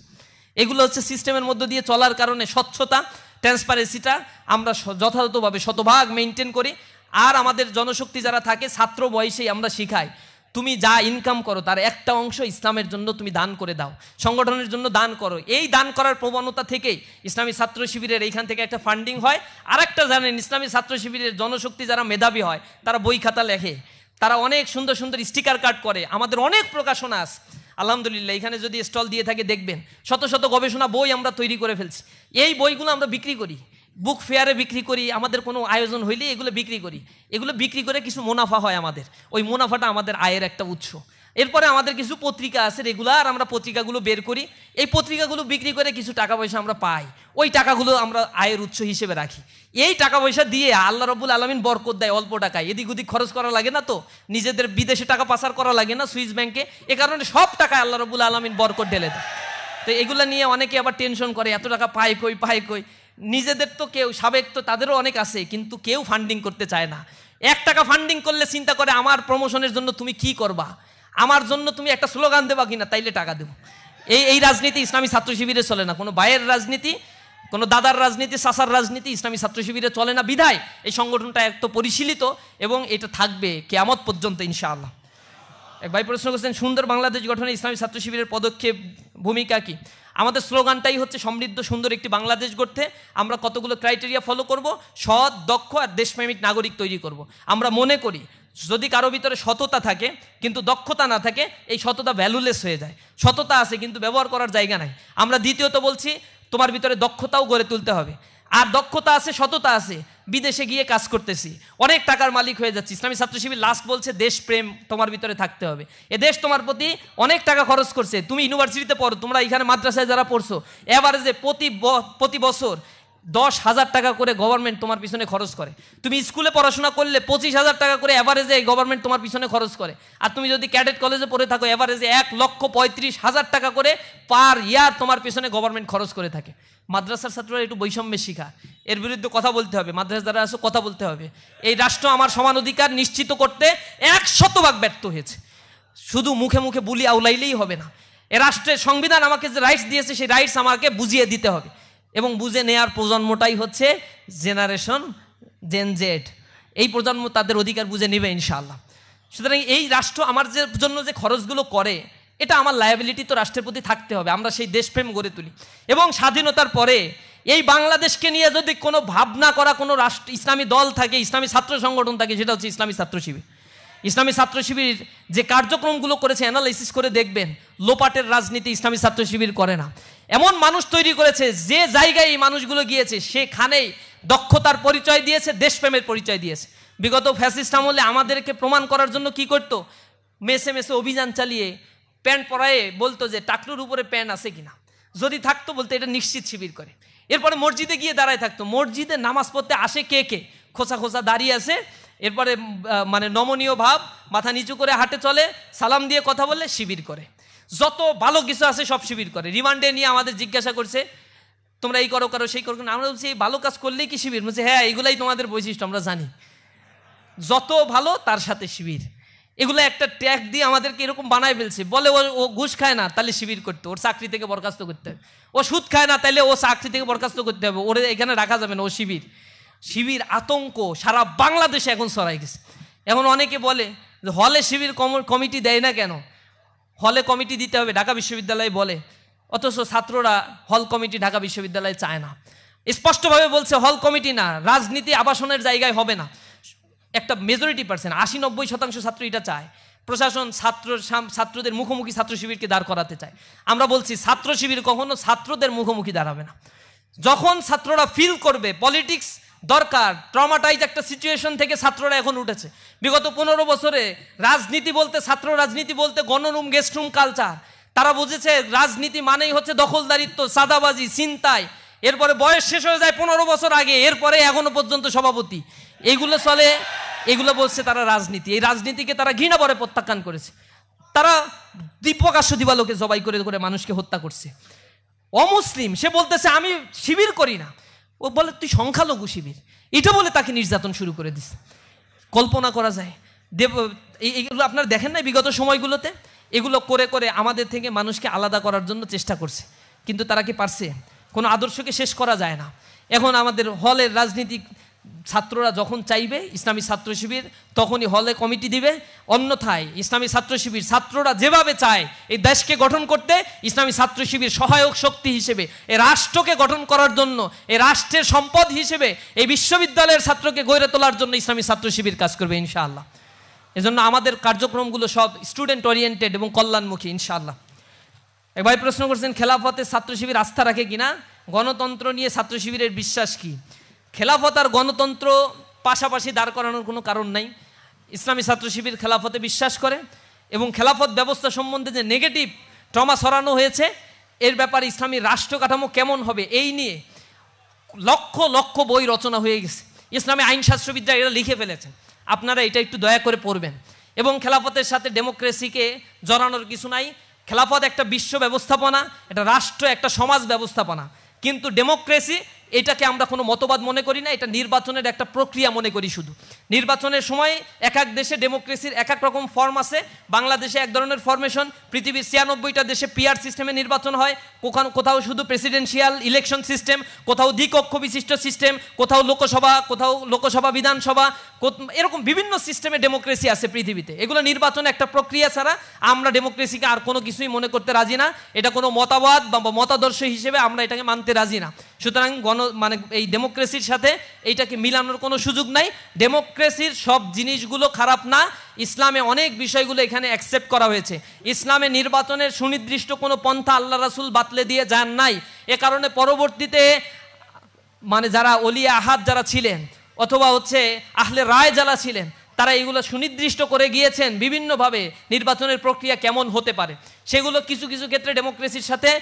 এগুলো হচ্ছে সিস্টেমের মধ্য দিয়ে চলার কারণে স্বচ্ছতা, ট্রান্সপারেন্সিটা আমরা যথাযথভাবে শতভাগ মেনটেন করি। আর আমাদের জনশক্তি যারা থাকে, ছাত্র বয়সেই আমরা শিখাই, তুমি যা ইনকাম করো তার একটা অংশ ইসলামের জন্য তুমি দান করে দাও, সংগঠনের জন্য দান করো। এই দান করার প্রবণতা থেকেই ইসলামী ছাত্র শিবিরের এইখান থেকে একটা ফান্ডিং হয়। আর একটা জানেন, ইসলামী ছাত্র শিবিরের জনশক্তি যারা মেধাবী হয় তারা বই খাতা লেখে, তারা অনেক সুন্দর সুন্দর স্টিকার কার্ড করে। আমাদের অনেক প্রকাশনা আছে আলহামদুলিল্লাহ, এখানে যদি স্টল দিয়ে থাকে দেখবেন শত শত গবেষণা বই আমরা তৈরি করে ফেলছি। এই বইগুলো আমরা বিক্রি করি, বুক ফেয়ারে বিক্রি করি, আমাদের কোনো আয়োজন হইলে এগুলো বিক্রি করি। এগুলো বিক্রি করে কিছু মুনাফা হয় আমাদের, ওই মুনাফাটা আমাদের আয়ের একটা উৎস। এরপরে আমাদের কিছু পত্রিকা আছে রেগুলার, আমরা পত্রিকাগুলো বের করি, এই পত্রিকাগুলো বিক্রি করে কিছু টাকা পয়সা আমরা পাই, ওই টাকাগুলো আমরা আয়ের উৎস হিসেবে রাখি। এই টাকা পয়সা দিয়ে আল্লাহ রাব্বুল আলামিন বরকত দেয় অল্প টাকায়, এদিক ওদিক খরচ করা লাগে না, তো নিজেদের বিদেশে টাকা পাচার করা লাগে না সুইস ব্যাংকে, এ কারণে সব টাকায় আল্লাহ রাব্বুল আলামিন বরকত ঢেলে দেয়। তো এগুলো নিয়ে অনেকে আবার টেনশন করে, এত টাকা পায় কই। নিজেদের তো কেউ সাবেক তো তাদেরও অনেক আছে, কিন্তু কেউ ফান্ডিং করতে চায় না। 1 টাকা ফান্ডিং করলে চিন্তা করে আমার প্রমোশনের জন্য তুমি কি করবা, আমার জন্য তুমি একটা স্লোগান দেবা কিনা, তাইলে টাকা দেবো। এই রাজনীতি ইসলামী ছাত্র শিবিরে চলে না। কোনো ভাইয়ের রাজনীতি, কোনো দাদার রাজনীতি, চাচার রাজনীতি ইসলামী ছাত্র শিবিরে চলে না। বিধায় এই সংগঠনটা একটু পরিশীলিত এবং এটা থাকবে কিয়ামত পর্যন্ত ইনশাআল্লাহ। এক ভাই প্রশ্ন করছেন, সুন্দর বাংলাদেশ গঠনে ইসলামী ছাত্র শিবিরের পদক্ষেপ ভূমিকা কি? আমাদের স্লোগানটাই হচ্ছে সমৃদ্ধ সুন্দর একটি বাংলাদেশ গড়তে আমরা কতগুলো ক্রাইটেরিয়া ফলো করব, সৎ, দক্ষ আর দেশপ্রেমিক নাগরিক তৈরি করব। আমরা মনে করি যদি কারো ভিতরে সততা থাকে কিন্তু দক্ষতা না থাকে, এই সততা ভ্যালুলেস হয়ে যায়। সততা আছে কিন্তু ব্যবহার করার জায়গা নাই। আমরা দ্বিতীয়ত বলছি তোমার ভিতরে দক্ষতাও গড়ে তুলতে হবে। আর দক্ষতা আছে, সততা আছে, বিদেশে গিয়ে কাজ করতেছি, অনেক টাকার মালিক হয়ে যাচ্ছি। ইসলামী ছাত্র শিবির লাস্ট বলছে দেশপ্রেম তোমার ভিতরে থাকতে হবে। এ দেশ তোমার প্রতি অনেক টাকা খরচ করছে, তুমি ইউনিভার্সিটিতে পড়ো, তোমরা এখানে মাদ্রাসায় যারা পড়ছো, এভারেজে প্রতি বছর 10,000 টাকা করে গভর্নমেন্ট তোমার পিছনে খরচ করে। তুমি স্কুলে পড়াশোনা করলে 25,000 টাকা করে এভারেজে গভর্নমেন্ট তোমার পিছনে খরচ করে। আর তুমি যদি ক্যাডেট কলেজে পড়ে থাকো, এভারেজে 1,35,000 টাকা করে পার ইয়ার তোমার পিছনে গভর্নমেন্ট খরচ করে থাকে। মাদ্রাসার ছাত্ররা একটু বৈষম্যের শিকার, এর বিরুদ্ধে কথা বলতে হবে। মাদ্রাসা যারা আছে কথা বলতে হবে। এই রাষ্ট্র আমার সমান অধিকার নিশ্চিত করতে 100% ব্যর্থ হয়েছে। শুধু মুখে মুখে বুলি আউলাইলেই হবে না। এ রাষ্ট্রের সংবিধান আমাকে যে রাইটস দিয়েছে, সেই রাইটস আমাকে বুঝিয়ে দিতে হবে, এবং বুঝে নেওয়ার প্রজন্মটাই হচ্ছে জেনারেশন জেন জেড। এই প্রজন্ম তাদের অধিকার বুঝে নেবে ইনশাআল্লাহ। সুতরাং এই রাষ্ট্র আমার জন্য যে খরচগুলো করে, এটা আমার লায়াবিলিটি তো রাষ্ট্রের প্রতি থাকতে হবে। আমরা সেই দেশপ্রেম গড়ে তুলি, এবং স্বাধীনতার পরে এই বাংলাদেশকে নিয়ে যদি কোনো ভাবনা করা কোনো রাষ্ট্র ইসলামী দল থাকে, ইসলামী ছাত্র সংগঠন থাকে, সেটা হচ্ছে ইসলামী ছাত্র শিবির। ইসলামী ছাত্র শিবির যে কার্যক্রমগুলো করেছে অ্যানালাইসিস করে দেখবেন, লোপাটের রাজনীতি ইসলামী ছাত্র শিবির করে না। এমন মানুষ তৈরি করেছে, যে জায়গায় এই মানুষগুলো গিয়েছে সেখানেই দক্ষতার পরিচয় দিয়েছে, দেশপ্রেমের পরিচয় দিয়েছে। বিগত ফ্যাসিস্ট আমলে আমাদেরকে প্রমাণ করার জন্য কি করতো, মেসে মেসে অভিযান চালিয়ে প্যান্ট পরায়ে বলতো যে টাকলুর উপরে প্যান্ট আছে কিনা, যদি থাকতো বলতো এটা নিশ্চিত শিবির করে। এরপরে মসজিদে গিয়ে দাঁড়ায় থাকতো, মসজিদে নামাজ পড়তে আসে কে খোঁচা খোঁচা দাঁড়িয়ে আছে, এরপরে মানে নমনীয় ভাব, মাথা নিচু করে হাঁটে চলে, সালাম দিয়ে কথা বললে শিবির করে। যত ভালো কিছু আছে সব শিবির করে। রিমান্ডে নিয়ে আমাদের জিজ্ঞাসা করছে, তোমরা এই করো সেই করো, আমরা বলছি এই ভালো কাজ করলেই কি শিবির? বলছে হ্যাঁ, এগুলাই তোমাদের বৈশিষ্ট্য, আমরা জানি। যত ভালো তার সাথে শিবির। এগুলো একটা ট্যাগ দিয়ে আমাদেরকে এরকম বানায় ফেলছে। বলে ও ঘুষ খায় না, তাহলে শিবির করতে, ওর চাকরি থেকে বরখাস্ত করতে হবে। ও সুদ খায় না, তাহলে ও চাকরি থেকে বরখাস্ত করতে হবে, ওরে এখানে রাখা যাবে না, ও শিবির আতঙ্ক সারা বাংলাদেশে এখন ছড়াই গেছে। এখন অনেকে বলে যে হলে শিবির কমিটি দেয় না কেন? হলে কমিটি দিতে হবে, ঢাকা বিশ্ববিদ্যালয় বলে, অথচ ছাত্ররা হল কমিটি ঢাকা বিশ্ববিদ্যালয়ে চায় না। স্পষ্টভাবে বলছে হল কমিটি না, রাজনীতি আবাসনের জায়গায় হবে না। একটা মেজরিটি পার্সেন্ট 80-90% ছাত্র এটা চায়। প্রশাসন ছাত্রদের মুখোমুখি ছাত্র শিবিরকে দাঁড় করাতে চায়। আমরা বলছি ছাত্র শিবির কখনো ছাত্রদের মুখোমুখি দাঁড়াবে না। যখন ছাত্ররা ফিল করবে পলিটিক্স দরকার, ট্রমাটাইজ একটা সিচুয়েশন থেকে ছাত্ররা এখন উঠেছে। বিগত 15 বছরে রাজনীতি বলতে, ছাত্র রাজনীতি বলতে গণরুম গেস্টরুম কালচার। তারা বুঝেছে রাজনীতি মানেই হচ্ছে দখলদারিত্ব, চাঁদাবাজি, ছিনতাই। এরপরে বয়স শেষ হয়ে যায় 15 বছর আগে, এরপরে এখনো পর্যন্ত সভাপতি, এইগুলো চলে। এগুলো বলছে তারা রাজনীতি। এই রাজনীতিকে তারা ঘৃণা ভরে প্রত্যাখ্যান করেছে। তারা দিব্যকাশ্য দিবালোকে জবাই করে করে মানুষকে হত্যা করছে। অমুসলিম সে বলতেছে আমি শিবির করি না, ও বলে তুই সংখ্যালঘু শিবির, এটা বলে তাকে নির্যাতন শুরু করে দিচ্ছে। কল্পনা করা যায় এইগুলো আপনারা দেখেন না বিগত সময়গুলোতে এগুলো করে করে আমাদের থেকে মানুষকে আলাদা করার জন্য চেষ্টা করছে, কিন্তু তারা কি পারছে? কোনো আদর্শকে শেষ করা যায় না। এখন আমাদের হলের রাজনীতিক ছাত্ররা যখন চাইবে ইসলামী ছাত্র শিবির তখনই হলে কমিটি দিবে, অন্যথায় ইসলামী ছাত্র শিবির ছাত্ররা যেভাবে চায় এই দেশকে গঠন করতে ইসলামী ছাত্র শিবির সহায়ক শক্তি হিসেবে এই রাষ্ট্রকে গঠন করার জন্য, এই রাষ্ট্রের সম্পদ হিসেবে এই বিশ্ববিদ্যালয়ের ছাত্রকে গড়ে তোলার জন্য ইসলামী ছাত্র শিবির কাজ করবে ইনশাআল্লাহ। এজন্য আমাদের কার্যক্রমগুলো সব স্টুডেন্ট ওরিয়েন্টেড এবং কল্যাণমুখী ইনশাআল্লাহ। এক ভাই প্রশ্ন করছেন খেলাফতে ছাত্র শিবির আস্থা রাখে কিনা, গণতন্ত্র নিয়ে ছাত্র শিবিরের বিশ্বাস কি? খেলাফত আর গণতন্ত্র পাশাপাশি দাঁড় করানোর কোনো কারণ নাই। ইসলামী ছাত্র শিবির খেলাফতে বিশ্বাস করে এবং খেলাফত ব্যবস্থা সম্বন্ধে যে নেগেটিভ ট্রমা ছড়ানো হয়েছে এর ব্যাপারে ইসলামী রাষ্ট্র কাঠামো কেমন হবে এই নিয়ে লক্ষ লক্ষ বই রচনা হয়ে গেছে। ইসলামী আইনশাস্ত্রবিদরা এরা লিখে ফেলেছেন, আপনারা এটা একটু দয়া করে পড়বেন। এবং খেলাফতের সাথে ডেমোক্রেসিকে জড়ানোর কিছু নাই। খেলাফত একটা বিশ্ব ব্যবস্থাপনা, এটা রাষ্ট্র, একটা সমাজ ব্যবস্থাপনা, কিন্তু ডেমোক্রেসি এটাকে আমরা কোনো মতবাদ মনে করি না, এটা নির্বাচনের একটা প্রক্রিয়া মনে করি। শুধু নির্বাচনের সময় এক এক দেশে ডেমোক্রেসির এক এক রকম ফর্ম আছে। বাংলাদেশে এক ধরনের ফরমেশন, পৃথিবীর 96টা দেশে পিআর সিস্টেমে নির্বাচন হয়, কোথাও শুধু প্রেসিডেন্সিয়াল ইলেকশন সিস্টেম, কোথাও দ্বিকক্ষ বিশিষ্ট সিস্টেম, কোথাও লোকসভা বিধানসভা, এরকম বিভিন্ন সিস্টেমে ডেমোক্রেসি আছে পৃথিবীতে। এগুলো নির্বাচন একটা প্রক্রিয়া ছাড়া আমরা ডেমোক্রেসিকে আর কোনো কিছুই মনে করতে রাজি না। এটা কোনো মতবাদ বা মতাদর্শ হিসেবে আমরা এটাকে মানতে রাজি না। সুতরাং এই ডেমোক্রেসির সাথে এইটাকে মিলানোর কোনো সুযোগ নাই। ডেমোক্রেসির সব জিনিসগুলো খারাপ না, ইসলামে অনেক বিষয়গুলো এখানে অ্যাকসেপ্ট করা হয়েছে। ইসলামে নির্বাচনের সুনির্দিষ্ট কোনো পন্থা আল্লাহ রাসূল বাতলে দিয়ে যান নাই। এ কারণে পরবর্তীতে যারা ওলিয়া আহাদ যারা ছিলেন অথবা আহলে রায় যারা ছিলেন তারা এগুলো সুনির্দিষ্ট করে গিয়েছেন বিভিন্নভাবে নির্বাচনের প্রক্রিয়া কেমন হতে পারে। সেগুলো কিছু কিছু ক্ষেত্রে ডেমোক্রেসির সাথে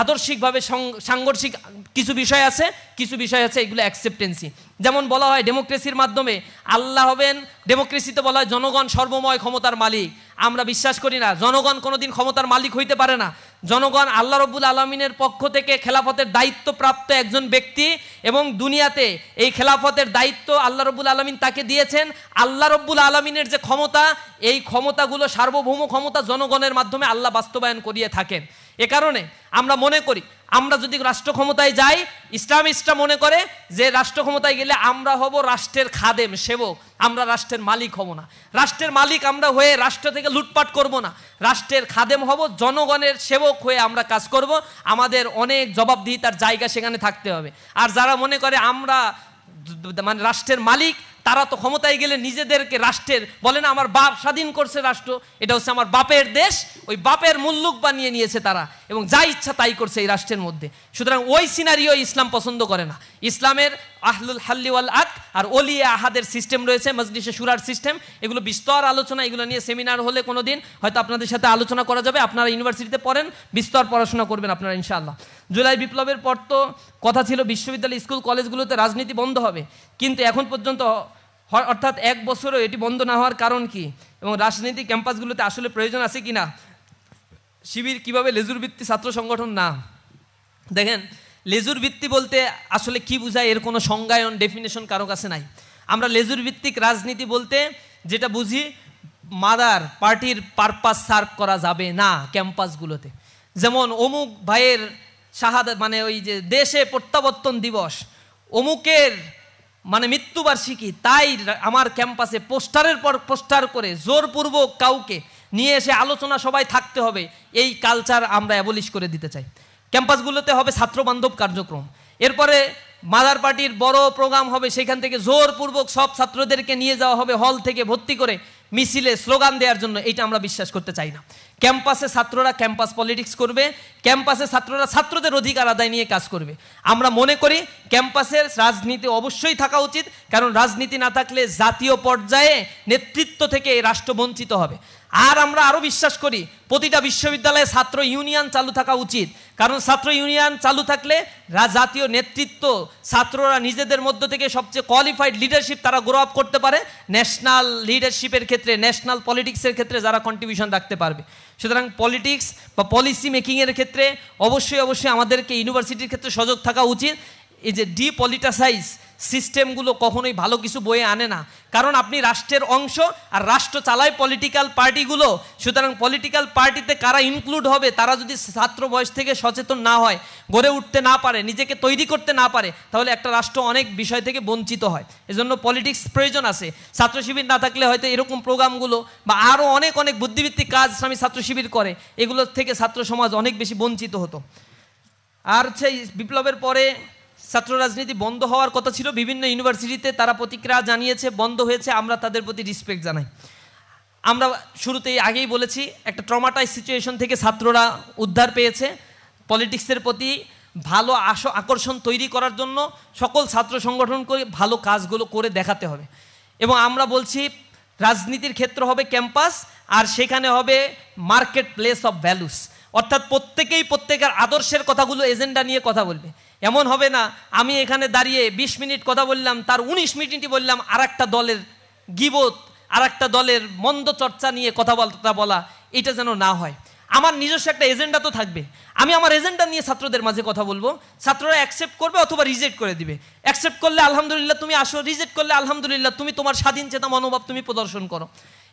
আদর্শিকভাবে সাংঘর্ষিক কিছু বিষয় আছে, কিছু বিষয় আছে এগুলো অ্যাকসেপ্টেন্সি। যেমন বলা হয় ডেমোক্রেসির মাধ্যমে আল্লাহ হবেন, ডেমোক্রেসিতে বলা হয় জনগণ সর্বময় ক্ষমতার মালিক। আমরা বিশ্বাস করি না, জনগণ কোনোদিন ক্ষমতার মালিক হইতে পারে না। জনগণ আল্লাহ রব্বুল আলমিনের পক্ষ থেকে খেলাফতের দায়িত্বপ্রাপ্ত একজন ব্যক্তি এবং দুনিয়াতে এই খেলাফতের দায়িত্ব আল্লাহ রব্বুল আলমিন তাকে দিয়েছেন। আল্লাহ রব্বুল আলমিনের যে ক্ষমতা, এই ক্ষমতাগুলো সার্বভৌম ক্ষমতা জনগণের মাধ্যমে আল্লাহ বাস্তবায়ন করিয়ে থাকেন। এ কারণে আমরা মনে করি আমরা যদি রাষ্ট্র ক্ষমতায় যাই, ইসলামিস্টরা মনে করে যে রাষ্ট্র ক্ষমতায় গেলে আমরা হব রাষ্ট্রের খাদেম, সেবক, আমরা রাষ্ট্রের মালিক হব না। রাষ্ট্রের মালিক আমরা হয়ে রাষ্ট্র থেকে লুটপাট করব না, রাষ্ট্রের খাদেম হব, জনগণের সেবক হয়ে আমরা কাজ করব। আমাদের অনেক জবাবদিহিতার জায়গা সেখানে থাকতে হবে। আর যারা মনে করে আমরা রাষ্ট্রের মালিক, তারা তো ক্ষমতায় গেলে নিজেদেরকে রাষ্ট্রের বলে না, আমার বাপ স্বাধীন করছে রাষ্ট্র, এটা হচ্ছে আমার বাপের দেশ, ওই বাপের মুল্লুক বানিয়ে নিয়েছে তারা এবং যা ইচ্ছা তাই করছে এই রাষ্ট্রের মধ্যে। সুতরাং ওই সিনারিও ইসলাম পছন্দ করে না। ইসলামের আহলুল হাল্লি ওয়াল আকদ আর ওলিয়া আহাদের সিস্টেম রয়েছে, মজলিসে শুরার সিস্টেম, এগুলো বিস্তর আলোচনা, এগুলো নিয়ে সেমিনার হলে কোনো দিন হয়তো আপনাদের সাথে আলোচনা করা যাবে। আপনারা ইউনিভার্সিটিতে পড়েন, বিস্তর পড়াশোনা করবেন আপনারা ইনশাআল্লাহ। জুলাই বিপ্লবের পর তো কথা ছিল বিশ্ববিদ্যালয়, স্কুল, কলেজগুলোতে রাজনীতি বন্ধ হবে, কিন্তু এখন পর্যন্ত অর্থাৎ 1 বছরও এটি বন্ধ না হওয়ার কারণ কি এবং রাজনীতি ক্যাম্পাসগুলোতে আসলে প্রয়োজন আছে কিনা? শিবির কিভাবে লেজুর ভিত্তি ছাত্র সংগঠন না? দেখেন, লেজুর ভিত্তি বলতে আসলে কি বোঝায় এর কোনো সংজ্ঞায়ন ডেফিনেশন কারো কাছে নাই। আমরা লেজুর ভিত্তিক রাজনীতি বলতে যেটা বুঝি, মাদার পার্টির পারপাস সার্ভ করা যাবে না ক্যাম্পাসগুলোতে। যেমন অমুক ভাইয়ের শাহাদাত ওই যে দেশে প্রত্যাবর্তন দিবস, অমুকের মৃত্যুবার্ষিকী, তাই আমার ক্যাম্পাসে পোস্টারের পর পোস্টার করে জোরপূর্বক কাউকে নিয়ে এসে আলোচনা সবাই থাকতে হবে, এই কালচার আমরা অ্যাবলিশ করে দিতে চাই। ক্যাম্পাসগুলোতে হবে ছাত্রবান্ধব কার্যক্রম। এরপরে মাদার পার্টির বড় প্রোগ্রাম হবে, সেখান থেকে জোরপূর্বক সব ছাত্রদেরকে নিয়ে যাওয়া হবে হল থেকে ভর্তি করে মিছিলে স্লোগান দেওয়ার জন্য। এইটা আমরা বিশ্বাস করতে চাই না। ক্যাম্পাসে ছাত্ররা ক্যাম্পাস পলিটিক্স করবে, ক্যাম্পাসে ছাত্ররা ছাত্রদের অধিকার আদায় নিয়ে কাজ করবে। আমরা মনে করি ক্যাম্পাসের রাজনীতি অবশ্যই থাকা উচিত, কারণ রাজনীতি না থাকলে জাতীয় পর্যায়ে নেতৃত্ব থেকে এই রাষ্ট্র বঞ্চিত হবে। আর আমরা আরও বিশ্বাস করি প্রতিটা বিশ্ববিদ্যালয়ে ছাত্র ইউনিয়ন চালু থাকা উচিত, কারণ ছাত্র ইউনিয়ন চালু থাকলে জাতীয় নেতৃত্ব, ছাত্ররা নিজেদের মধ্য থেকে সবচেয়ে কোয়ালিফাইড লিডারশিপ তারা গ্রো আপ করতে পারে, ন্যাশনাল লিডারশিপের ক্ষেত্রে, ন্যাশনাল পলিটিক্সের ক্ষেত্রে যারা কন্ট্রিবিউশন রাখতে পারবে। সুতরাং পলিটিক্স বা পলিসি মেকিংয়ের ক্ষেত্রে অবশ্যই আমাদেরকে ইউনিভার্সিটির ক্ষেত্রে সজাগ থাকা উচিত। এই যে ডিপলিটিসাইজ সিস্টেমগুলো কখনোই ভালো কিছু বয়ে আনে না, কারণ আপনি রাষ্ট্রের অংশ আর রাষ্ট্র চালায় পলিটিক্যাল পার্টিগুলো। সুতরাং পলিটিক্যাল পার্টিতে কারা ইনক্লুড হবে তারা যদি ছাত্র বয়স থেকে সচেতন না হয়, গড়ে উঠতে না পারে, নিজেকে তৈরি করতে না পারে, তাহলে একটা রাষ্ট্র অনেক বিষয় থেকে বঞ্চিত হয়। এজন্য পলিটিক্স প্রয়োজন আছে। ছাত্র শিবির না থাকলে হয়তো এরকম প্রোগ্রামগুলো বা আরও অনেক বুদ্ধিভিত্তিক কাজ ইসলামী ছাত্র শিবির করে, এগুলোর থেকে ছাত্র সমাজ অনেক বেশি বঞ্চিত হতো। আর হচ্ছে বিপ্লবের পরে ছাত্র রাজনীতি বন্ধ হওয়ার কথা ছিল, বিভিন্ন ইউনিভার্সিটিতে তারা প্রতিক্রিয়া জানিয়েছে, বন্ধ হয়েছে, আমরা তাদের প্রতি রেসপেক্ট জানাই। আমরা শুরুতেই আগেই বলেছি, একটা ট্রমাটাইজ সিচুয়েশন থেকে ছাত্ররা উদ্ধার পেয়েছে। পলিটিক্সের প্রতি ভালো আকর্ষণ তৈরি করার জন্য সকল ছাত্র সংগঠন করে ভালো কাজগুলো করে দেখাতে হবে। এবং আমরা বলছি রাজনীতির ক্ষেত্র হবে ক্যাম্পাস, আর সেখানে হবে মার্কেট প্লেস অফ ভ্যালুস, অর্থাৎ প্রত্যেকের আদর্শের কথাগুলো এজেন্ডা নিয়ে কথা বলবে। এমন হবে না আমি এখানে দাঁড়িয়ে 20 মিনিট কথা বললাম, তার 19 মিনিটই বললাম আর একটা দলের গিবত, আর একটা দলের মন্দ চর্চা নিয়ে কথাবার্তা বলা, এটা যেন না হয়। আমার নিজস্ব একটা এজেন্ডা তো থাকবে, আমি আমার এজেন্ডা নিয়ে ছাত্রদের মাঝে কথা বলবো, ছাত্ররা অ্যাকসেপ্ট করবে অথবা রিজেক্ট করে দিবে। অ্যাকসেপ্ট করলে আলহামদুলিল্লাহ তুমি আসো, রিজেক্ট করলে আলহামদুলিল্লাহ তুমি তোমার স্বাধীন চেতা মনোভাব তুমি প্রদর্শন করো।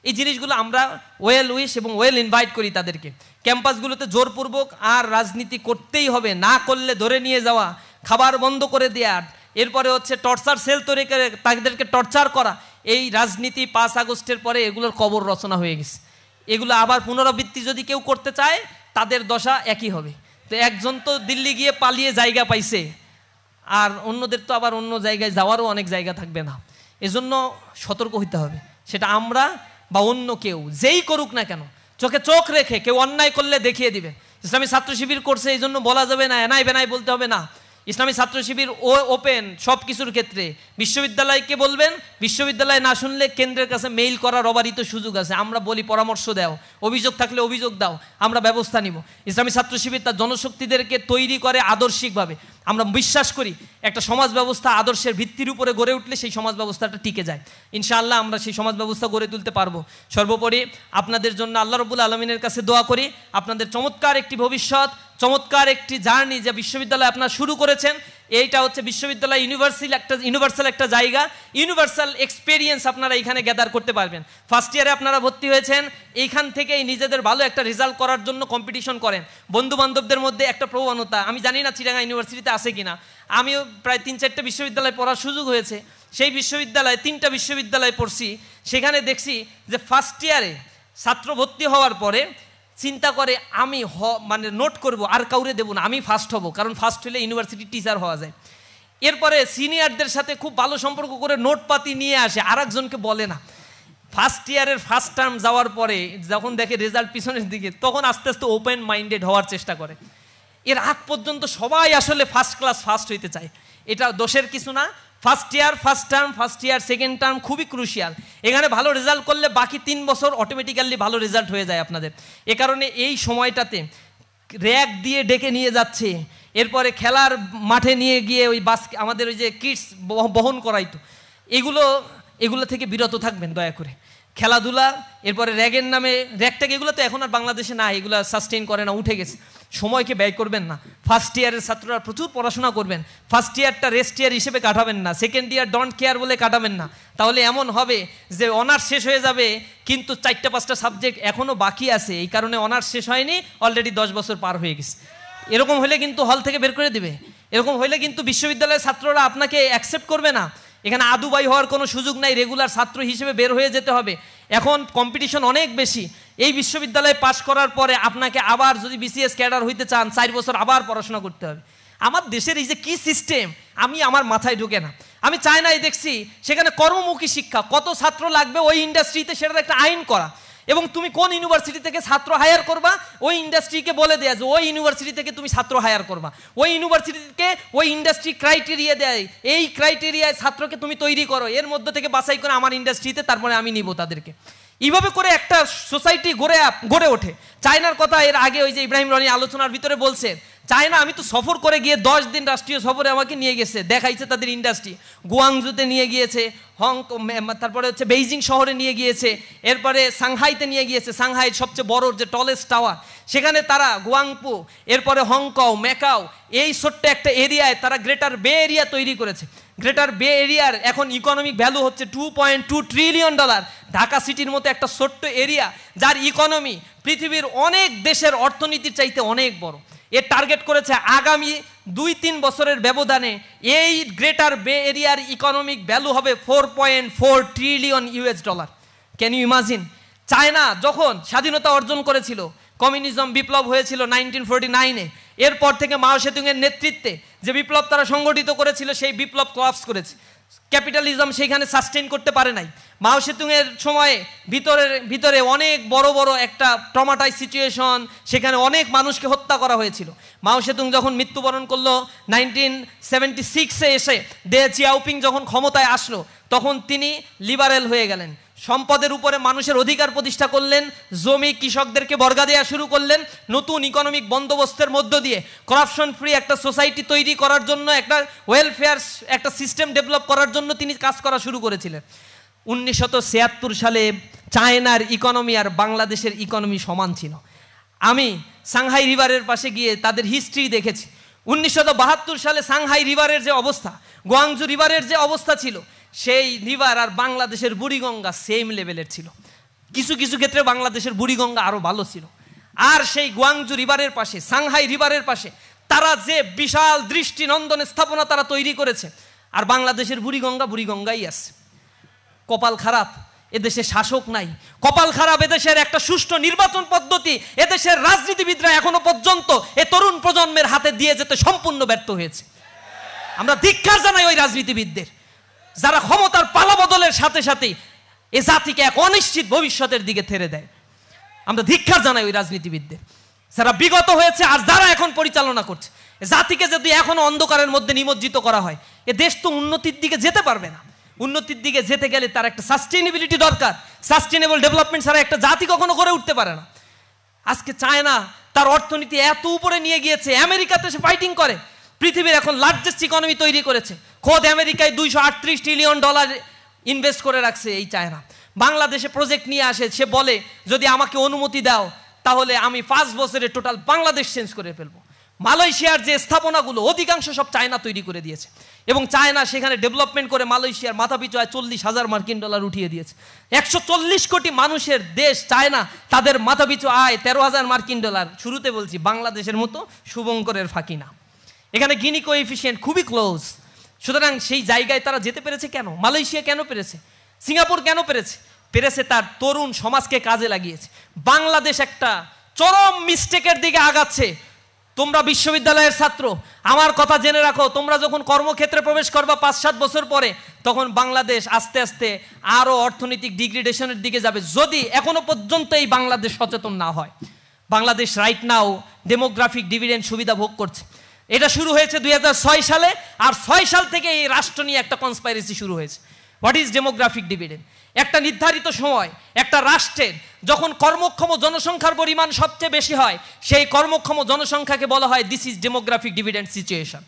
এই জিনিসগুলো আমরা ওয়েল উইশ এবং ওয়েল ইনভাইট করি তাদেরকে। ক্যাম্পাসগুলোতে জোরপূর্বক আর রাজনীতি করতেই হবে, না করলে ধরে নিয়ে যাওয়া, খাবার বন্ধ করে দেওয়া, এরপরে হচ্ছে টর্চার সেল তৈরি করে তাদেরকে টর্চার করা, এই রাজনীতি 5 আগস্টের পরে এগুলোর কবর রচনা হয়ে গেছে। এগুলো আবার পুনরাবৃত্তি যদি কেউ করতে চায় তাদের দশা একই হবে। তো একজন তো দিল্লি গিয়ে পালিয়ে জায়গা পাইছে, আর অন্যদের তো আবার অন্য জায়গায় যাওয়ারও অনেক জায়গা থাকবে না। এজন্য সতর্ক হতে হবে, সেটা আমরা বা অন্য কেউ যেই করুক না কেন, চোখে চোখ রেখে কেউ অন্যায় করলে দেখিয়ে দিবে। ইসলামী ছাত্র শিবির করছে এই জন্য বলা যাবে না, এনাই বেনাই বলতে হবে না। ইসলামী ছাত্র শিবির ওপেন সব কিছুর ক্ষেত্রে। বিশ্ববিদ্যালয়কে বলবেন, বিশ্ববিদ্যালয় না শুনলে কেন্দ্রের কাছে মেইল করার অবারিত সুযোগ আছে। আমরা বলি পরামর্শ দাও, অভিযোগ থাকলে অভিযোগ দাও, আমরা ব্যবস্থা নিব। ইসলামী ছাত্র শিবির তার জনশক্তিদেরকে তৈরি করে আদর্শিকভাবে। আমরা বিশ্বাস করি একটা সমাজ ব্যবস্থা আদর্শের ভিত্তির উপরে গড়ে উঠলে সেই সমাজ ব্যবস্থাটা টিকে যায়। ইনশাআল্লাহ আমরা সেই সমাজ ব্যবস্থা গড়ে তুলতে পারবো। সর্বোপরি আপনাদের জন্য আল্লাহ রাব্বুল আলামিনের কাছে দোয়া করি, আপনাদের চমৎকার একটি ভবিষ্যৎ, চমৎকার একটি জার্নি যে বিশ্ববিদ্যালয় আপনারা শুরু করেছেন, এইটা হচ্ছে বিশ্ববিদ্যালয় ইউনিভার্সাল একটা জায়গা, ইউনিভার্সাল এক্সপেরিয়েন্স আপনারা এখানে গ্যাদার করতে পারবেন। ফার্স্ট ইয়ারে আপনারা ভর্তি হয়েছেন, এইখান থেকেই নিজেদের ভালো একটা রেজাল্ট করার জন্য কম্পিটিশন করেন। বন্ধু বান্ধবদের মধ্যে একটা প্রবণতা, আমি জানি না চিটাগাং ইউনিভার্সিটিতে আছে কিনা, আমিও প্রায় 3-4টা বিশ্ববিদ্যালয়ে পড়ার সুযোগ হয়েছে। সেই বিশ্ববিদ্যালয়ে 3টা বিশ্ববিদ্যালয়ে পড়ছি, সেখানে দেখছি যে ফার্স্ট ইয়ারে ছাত্র ভর্তি হওয়ার পরে চিন্তা করে আমি মানে নোট করব, আর কাউরে দেবো না, আমি ফার্স্ট হব, কারণ ফার্স্ট হলে ইউনিভার্সিটি টিচার হওয়া যায়। এরপরে সিনিয়রদের সাথে খুব ভালো সম্পর্ক করে নোটপাতি নিয়ে আসে, আর একজনকে বলে না। ফার্স্ট ইয়ারের ফার্স্ট টার্ম যাওয়ার পরে যখন দেখে রেজাল্ট পিছনের দিকে, তখন আস্তে আস্তে ওপেন মাইন্ডেড হওয়ার চেষ্টা করে। এর আগ পর্যন্ত সবাই আসলে ফার্স্ট ক্লাস ফার্স্ট হইতে চায়, এটা দোষের কিছু না। First year first term, first year second term খুবই ক্রুশিয়াল। এখানে ভালো রেজাল্ট করলে বাকি 3 বছর অটোমেটিক্যালি ভালো রেজাল্ট হয়ে যায় আপনাদের। এ কারণে এই সময়টাতে র্যাক দিয়ে ডেকে নিয়ে যাচ্ছে, এরপরে খেলার মাঠে নিয়ে গিয়ে ওই আমাদের ওই যে কিটস বহন করাইতো, এগুলো থেকে বিরত থাকবেন দয়া করে। খেলাধুলা, এরপরে র্যাগের নামে র্যাগটাকে, এগুলো তো এখন আর বাংলাদেশে না, এগুলো সাস্টেইন করে না, উঠে গেছে। সময়কে ব্যয় করবেন না। ফার্স্ট ইয়ারের ছাত্ররা প্রচুর পড়াশোনা করবেন, ফার্স্ট ইয়ারটা রেস্ট ইয়ার হিসেবে কাটাবেন না, সেকেন্ড ইয়ার ডোন্ট কেয়ার বলে কাটাবেন না। তাহলে এমন হবে যে অনার্স শেষ হয়ে যাবে কিন্তু 4-5টা সাবজেক্ট এখনও বাকি আছে, এই কারণে অনার্স শেষ হয়নি, অলরেডি 10 বছর পার হয়ে গেছে। এরকম হলে কিন্তু হল থেকে বের করে দিবে, এরকম হলে কিন্তু বিশ্ববিদ্যালয়ের ছাত্ররা আপনাকে অ্যাকসেপ্ট করবে না। এখানে আদুবাই হওয়ার কোনো সুযোগ নাই, রেগুলার ছাত্র হিসেবে বের হয়ে যেতে হবে। এখন কম্পিটিশন অনেক বেশি। এই বিশ্ববিদ্যালয়ে পাশ করার পরে আপনাকে আবার যদি বিসিএস ক্যাডার হইতে চান 4 বছর আবার পড়াশোনা করতে হবে। আমার দেশের এই যে কি সিস্টেম, আমার মাথায় ঢোকে না। আমি চায়নায় দেখছি সেখানে কর্মমুখী শিক্ষা, কত ছাত্র লাগবে ওই ইন্ডাস্ট্রিতে সেটার একটা আইন করা, এবং তুমি কোন ইউনিভার্সিটি থেকে ছাত্র হায়ার করবা ওই ইন্ডাস্ট্রিকে বলে দেয়া যে ওই ইউনিভার্সিটি থেকে তুমি ছাত্র হায়ার করবা, ওই ইউনিভার্সিটিকে ওই ইন্ডাস্ট্রি ক্রাইটেরিয়া দেয়, এই ক্রাইটেরিয়ায় ছাত্রকে তুমি তৈরি করো, এর মধ্যে থেকে বাছাই করে আমার ইন্ডাস্ট্রিতে তারপরে আমি নিব তাদেরকে। এইভাবে করে একটা সোসাইটি গড়ে ওঠে। চায়নার কথা এর আগে ওই যে ইব্রাহিম রনি আলোচনার ভিতরে বলছে, চায়না আমি তো সফর করে গিয়ে 10 দিন রাষ্ট্রীয় সফরে আমাকে নিয়ে গেছে, দেখাইছে তাদের ইন্ডাস্ট্রি, গুয়াংজুতে নিয়ে গিয়েছে, তারপরে হচ্ছে বেইজিং শহরে নিয়ে গিয়েছে, এরপরে সাংহাইতে নিয়ে গিয়েছে, সাংহাইয়ের সবচেয়ে বড় যে টলেস্ট টাওয়ার সেখানে তারা, গুয়াংপু, এরপরে হংকং, ম্যাকাও, এই ছোট্ট একটা এরিয়ায় তারা গ্রেটার বে এরিয়া তৈরি করেছে। গ্রেটার বে এরিয়ার এখন ইকোনমিক ভ্যালু হচ্ছে $2.2 ট্রিলিয়ন। ঢাকা সিটির মতো একটা ছোট্ট এরিয়া যার ইকোনমি পৃথিবীর অনেক দেশের অর্থনীতির চাইতে অনেক বড়। এর টার্গেট করেছে আগামী 2-3 বছরের ব্যবধানে এই গ্রেটার বে এরিয়ার ইকোনমিক ভ্যালু হবে $4.4 trillion. Can you imagine? China যখন স্বাধীনতা অর্জন করেছিল, কমিউনিজম বিপ্লব হয়েছিল 1949-এ, এরপর থেকে মাও সেতুংয়ের নেতৃত্বে যে বিপ্লব তারা সংগঠিত করেছিল সেই বিপ্লব কোলাপস করেছে। ক্যাপিটালিজম সেইখানে সাস্টেইন করতে পারে নাই। মাও সেতুংয়ের সময়ে ভিতরে অনেক বড় বড় একটা ট্রমাটাইজ সিচুয়েশন, সেখানে অনেক মানুষকে হত্যা করা হয়েছিল। মাও সেতুং যখন মৃত্যুবরণ করলো 1976-এ এসে দে চিয়াওপিং যখন ক্ষমতায় আসলো, তখন তিনি লিবারেল হয়ে গেলেন, সম্পদের উপরে মানুষের অধিকার প্রতিষ্ঠা করলেন, জমি কৃষকদেরকে বর্গা দেওয়া শুরু করলেন, নতুন ইকোনমিক বন্দোবস্তের মধ্য দিয়ে করাপশন ফ্রি একটা সোসাইটি তৈরি করার জন্য, একটা ওয়েলফেয়ার একটা সিস্টেম ডেভেলপ করার জন্য তিনি কাজ করা শুরু করেছিলেন। 1976 সালে চায়নার ইকোনমি আর বাংলাদেশের ইকোনমি সমান ছিল। আমি সাংহাই রিভারের পাশে গিয়ে তাদের হিস্ট্রি দেখেছি। 1972 সালে সাংহাই রিভারের যে অবস্থা, গুয়াংজু রিভারের যে অবস্থা ছিল, সেই রিভার আর বাংলাদেশের বুড়িগঙ্গা সেম লেভেলের ছিল। কিছু কিছু ক্ষেত্রে বাংলাদেশের বুড়িগঙ্গা আরও ভালো ছিল। আর সেই গুয়াংজু রিভারের পাশে, সাংহাই রিভারের পাশে তারা যে বিশাল দৃষ্টিনন্দন স্থাপনা তারা তৈরি করেছে, আর বাংলাদেশের বুড়িগঙ্গাই আছে। কপাল খারাপ, এদেশে শাসক নাই। কপাল খারাপ, এদেশের একটা সুষ্ঠু নির্বাচন পদ্ধতি এদেশের রাজনীতিবিদরা এখনো পর্যন্ত এ তরুণ প্রজন্মের হাতে দিয়ে যেতে সম্পূর্ণ ব্যর্থ হয়েছে। আমরা ধিক্কার জানাই ওই রাজনীতিবিদদের যারা ক্ষমতার পালাবদলের সাথে সাথে এ জাতিকে এক অনিশ্চিত ভবিষ্যতের দিকে ঠেলে দেয়। আমরা ধিক্কার জানাই ওই রাজনীতিবিদদের যারা বিগত হয়েছে আর যারা এখন পরিচালনা করছে। জাতিকে যদি এখনো অন্ধকারের মধ্যে নিমজ্জিত করা হয়, এ দেশ তো উন্নতির দিকে যেতে পারবে না। উন্নতির দিকে যেতে গেলে তার একটা সাস্টেইনেবিলিটি দরকার। সাস্টেইনেবল ডেভেলপমেন্ট ছাড়া একটা জাতি কখনো গড়ে উঠতে পারে না। আজকে চায়না তার অর্থনীতি এত উপরে নিয়ে গিয়েছে, আমেরিকাতে সে ফাইটিং করে, পৃথিবীর এখন লার্জেস্ট ইকোনমি তৈরি করেছে। খোদ আমেরিকায় $238 ট্রিলিয়ন ইনভেস্ট করে রাখছে এই চায়না। বাংলাদেশে প্রজেক্ট নিয়ে আসে, সে বলে যদি আমাকে অনুমতি দাও তাহলে আমি 5 বছরে টোটাল বাংলাদেশ চেঞ্জ করে ফেলবো। মালয়েশিয়ার যে স্থাপনাগুলো অধিকাংশ সব চায়না তৈরি করে দিয়েছে, এবং চায়না সেখানে ডেভেলপমেন্ট করে মালয়েশিয়ার মাথাপিছু আয় $40,000 উঠিয়ে দিয়েছে। 140 কোটি মানুষের দেশ চায়না, তাদের মাথাপিছু আয় $13,000। শুরুতে বলছি বাংলাদেশের মতো শুভঙ্করের ফাঁকি না, এখানে গিনি কোএফিসিয়েন্ট খুবই ক্লোজ। সুতরাং সেই জায়গায় তারা যেতে পেরেছে কেন? মালয়েশিয়া কেন পেরেছে? সিঙ্গাপুর কেন পেরেছে তার তরুণ সমাজকে কাজে লাগিয়েছে। বাংলাদেশ একটা চরম মিস্টেকের দিকে আগাচ্ছে। তোমরা বিশ্ববিদ্যালয়ের ছাত্র, আমার কথা জেনে রাখো, তোমরা যখন কর্মক্ষেত্রে প্রবেশ করবা 5-7 বছর পরে, তখন বাংলাদেশ আস্তে আস্তে আরও অর্থনৈতিক ডিগ্রেডেশনের দিকে যাবে, যদি এখনো পর্যন্ত এই বাংলাদেশ সচেতন না হয়। Bangladesh right now demographic dividend সুবিধা ভোগ করছে। এটা শুরু হয়েছে 2006 সালে, আর 6 সাল থেকে এই রাষ্ট্র নিয়ে একটা কনস্পাইরেসি শুরু হয়েছে। What is demographic dividend? একটা নির্ধারিত সময় একটা রাষ্ট্রের যখন কর্মক্ষম জনসংখ্যার পরিমাণ সবচেয়ে বেশি হয়, সেই কর্মক্ষম জনসংখ্যাকে বলা হয় this is demographic dividend situation.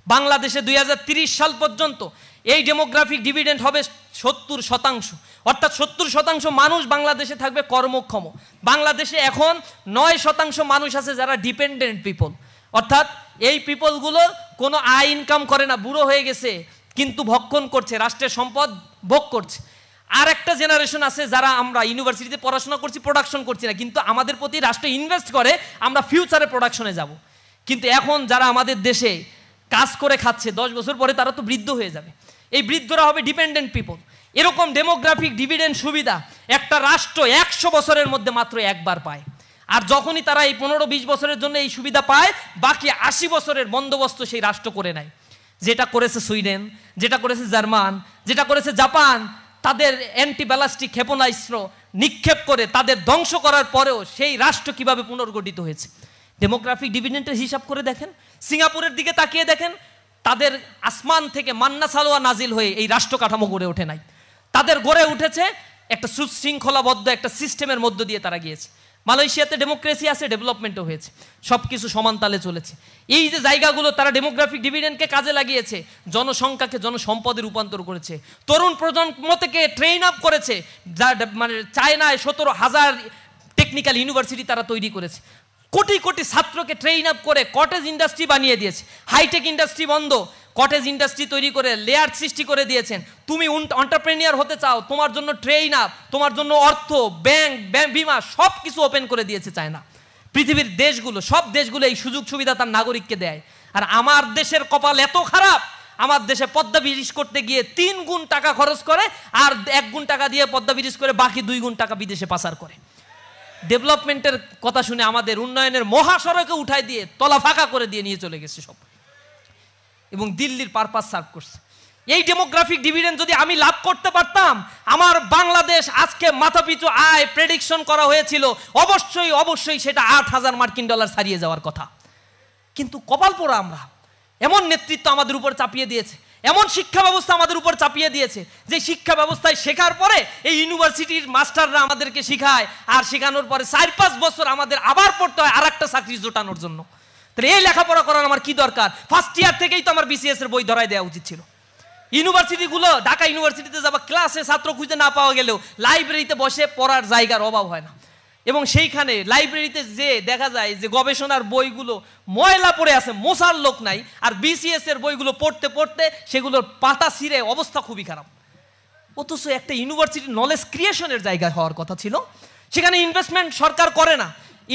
বাংলাদেশে 2030 সাল পর্যন্ত এই ডেমোগ্রাফিক ডিভিডেন্ড হবে 70%, অর্থাৎ 70% মানুষ বাংলাদেশে থাকবে কর্মক্ষম। বাংলাদেশে এখন 9% মানুষ আছে যারা ডিপেন্ডেন্ট পিপল, অর্থাৎ এই পিপলগুলো কোনো আয় ইনকাম করে না, বুড়ো হয়ে গেছে কিন্তু ভক্ষণ করছে, রাষ্ট্রের সম্পদ ভোগ করছে। আর একটা জেনারেশন আছে যারা আমরা ইউনিভার্সিটিতে পড়াশোনা করছি, প্রোডাকশন করছি না, কিন্তু আমাদের প্রতি রাষ্ট্র ইনভেস্ট করে, আমরা ফিউচারে প্রোডাকশনে যাব। কিন্তু এখন যারা আমাদের দেশে কাজ করে খাচ্ছে 10 বছর পরে তারা তো বৃদ্ধ হয়ে যাবে, এই বৃদ্ধরা হবে ডিপেন্ডেন্ট পিপল। এরকম ডেমোগ্রাফিক ডিভিডেন্ড সুবিধা একটা রাষ্ট্র 100 বছরের মধ্যে মাত্র একবার পায়। আর যখনই তারা এই 15-20 বছরের জন্য এই সুবিধা পায়, বাকি 80 বছরের বন্দোবস্ত সেই রাষ্ট্র করে নেয়। যেটা করেছে সুইডেন, যেটা করেছে জার্মান, যেটা করেছে জাপান, তাদের অ্যান্টি ব্যালাস্টিক ক্ষেপণাস্ত্র নিক্ষেপ করে তাদের ধ্বংস করার পরেও সেই রাষ্ট্র কিভাবে পুনর্গঠিত হয়েছে। ডেমোগ্রাফিক ডিভিডেন্ডের হিসাব করে দেখেন, সিঙ্গাপুরের দিকে তাকিয়ে দেখেন, তাদের আসমান থেকে মান্না সালোয়া নাজিল হয়ে এই রাষ্ট্র কাঠামো গড়ে ওঠে নাই, তাদের গড়ে উঠেছে একটা সুশৃঙ্খলাবদ্ধ একটা সিস্টেমের মধ্য দিয়ে তারা গিয়েছে। মালয়েশিয়াতে ডেমোক্রেসি আছে, ডেভেলপমেন্টও হয়েছে, সব কিছু সমান তালে চলেছে। এই যে জায়গাগুলো তারা ডেমোগ্রাফিক ডিভিডেন্ডকে কাজে লাগিয়েছে, জনসংখ্যাকে জনসম্পদে রূপান্তর করেছে, তরুণ প্রজন্ম থেকে ট্রেন আপ করেছে। যা মানে চায়নায় 17,000 টেকনিক্যাল ইউনিভার্সিটি তারা তৈরি করেছে, কোটি কোটি ছাত্রকে ট্রেন আপ করে কটেজ ইন্ডাস্ট্রি বানিয়ে দিয়েছে। হাইটেক ইন্ডাস্ট্রি বন্ধ, কটেজ ইন্ডাস্ট্রি তৈরি করে লেয়ার সৃষ্টি করে দিয়েছেন। তুমি এন্টারপ্রেনিয়ার হতে চাও, তোমার জন্য ট্রেন আপ, তোমার জন্য অর্থ, ব্যাংক, বিমা সব কিছু ওপেন করে দিয়েছে চায়না। পৃথিবীর দেশগুলো, সব দেশগুলো এই সুযোগ সুবিধা তার নাগরিককে দেয়। আর আমার দেশের কপাল এত খারাপ, আমার দেশে পদ্মা ব্রিজ করতে গিয়ে 3 গুণ টাকা খরচ করে, আর 1 গুণ টাকা দিয়ে পদ্মা ব্রিজ করে বাকি 2 গুণ টাকা বিদেশে পাচার করে। ডেভেলপমেন্টের কথা শুনে আমাদের উন্নয়নের মহাসড়কে উঠাই দিয়ে তলা ফাঁকা করে দিয়ে নিয়ে চলে গেছে সব, এবং দিল্লির পারপাস সার্ভ করছে। এই ডেমোগ্রাফিক ডিভিডেন্ড যদি আমি লাভ করতে পারতাম, আমার বাংলাদেশ আজকে মাথাপিছু আয় প্রেডিকশন করা হয়েছিল অবশ্যই অবশ্যই সেটা $8,000 ছাড়িয়ে যাওয়ার কথা। কিন্তু কপাল পোড়া আমরা, এমন নেতৃত্ব আমাদের উপর চাপিয়ে দিয়েছে, এমন শিক্ষা ব্যবস্থা আমাদের উপর চাপিয়ে দিয়েছে, যে শিক্ষা ব্যবস্থায় শেখার পরে এই ইউনিভার্সিটির মাস্টাররা আমাদেরকে শিখায়, আর শেখানোর পরে 4-5 বছর আমাদের আবার পড়তে হয় আর একটা চাকরি জোটানোর জন্য। তাহলে এই লেখাপড়া করার আমার কি দরকার? ফার্স্ট ইয়ার থেকেই তো আমার বিসিএস এর বই ধরাই দেওয়া উচিত ছিল। ইউনিভার্সিটিগুলো, ঢাকা ইউনিভার্সিটিতে যাবা, ক্লাসে ছাত্র খুঁজে না পাওয়া গেলেও লাইব্রেরিতে বসে পড়ার জায়গার অভাব হয় না। এবং সেইখানে লাইব্রেরিতে যে দেখা যায় যে গবেষণার বইগুলো ময়লা পড়ে আছে, মোছার লোক নাই, আর বিসিএস এর বইগুলো পড়তে পড়তে সেগুলোর পাতা ছিঁড়ে অবস্থা খুবই খারাপ। অথচ একটা ইউনিভার্সিটি নলেজ ক্রিয়েশনের জায়গা হওয়ার কথা ছিল, সেখানে ইনভেস্টমেন্ট সরকার করে না,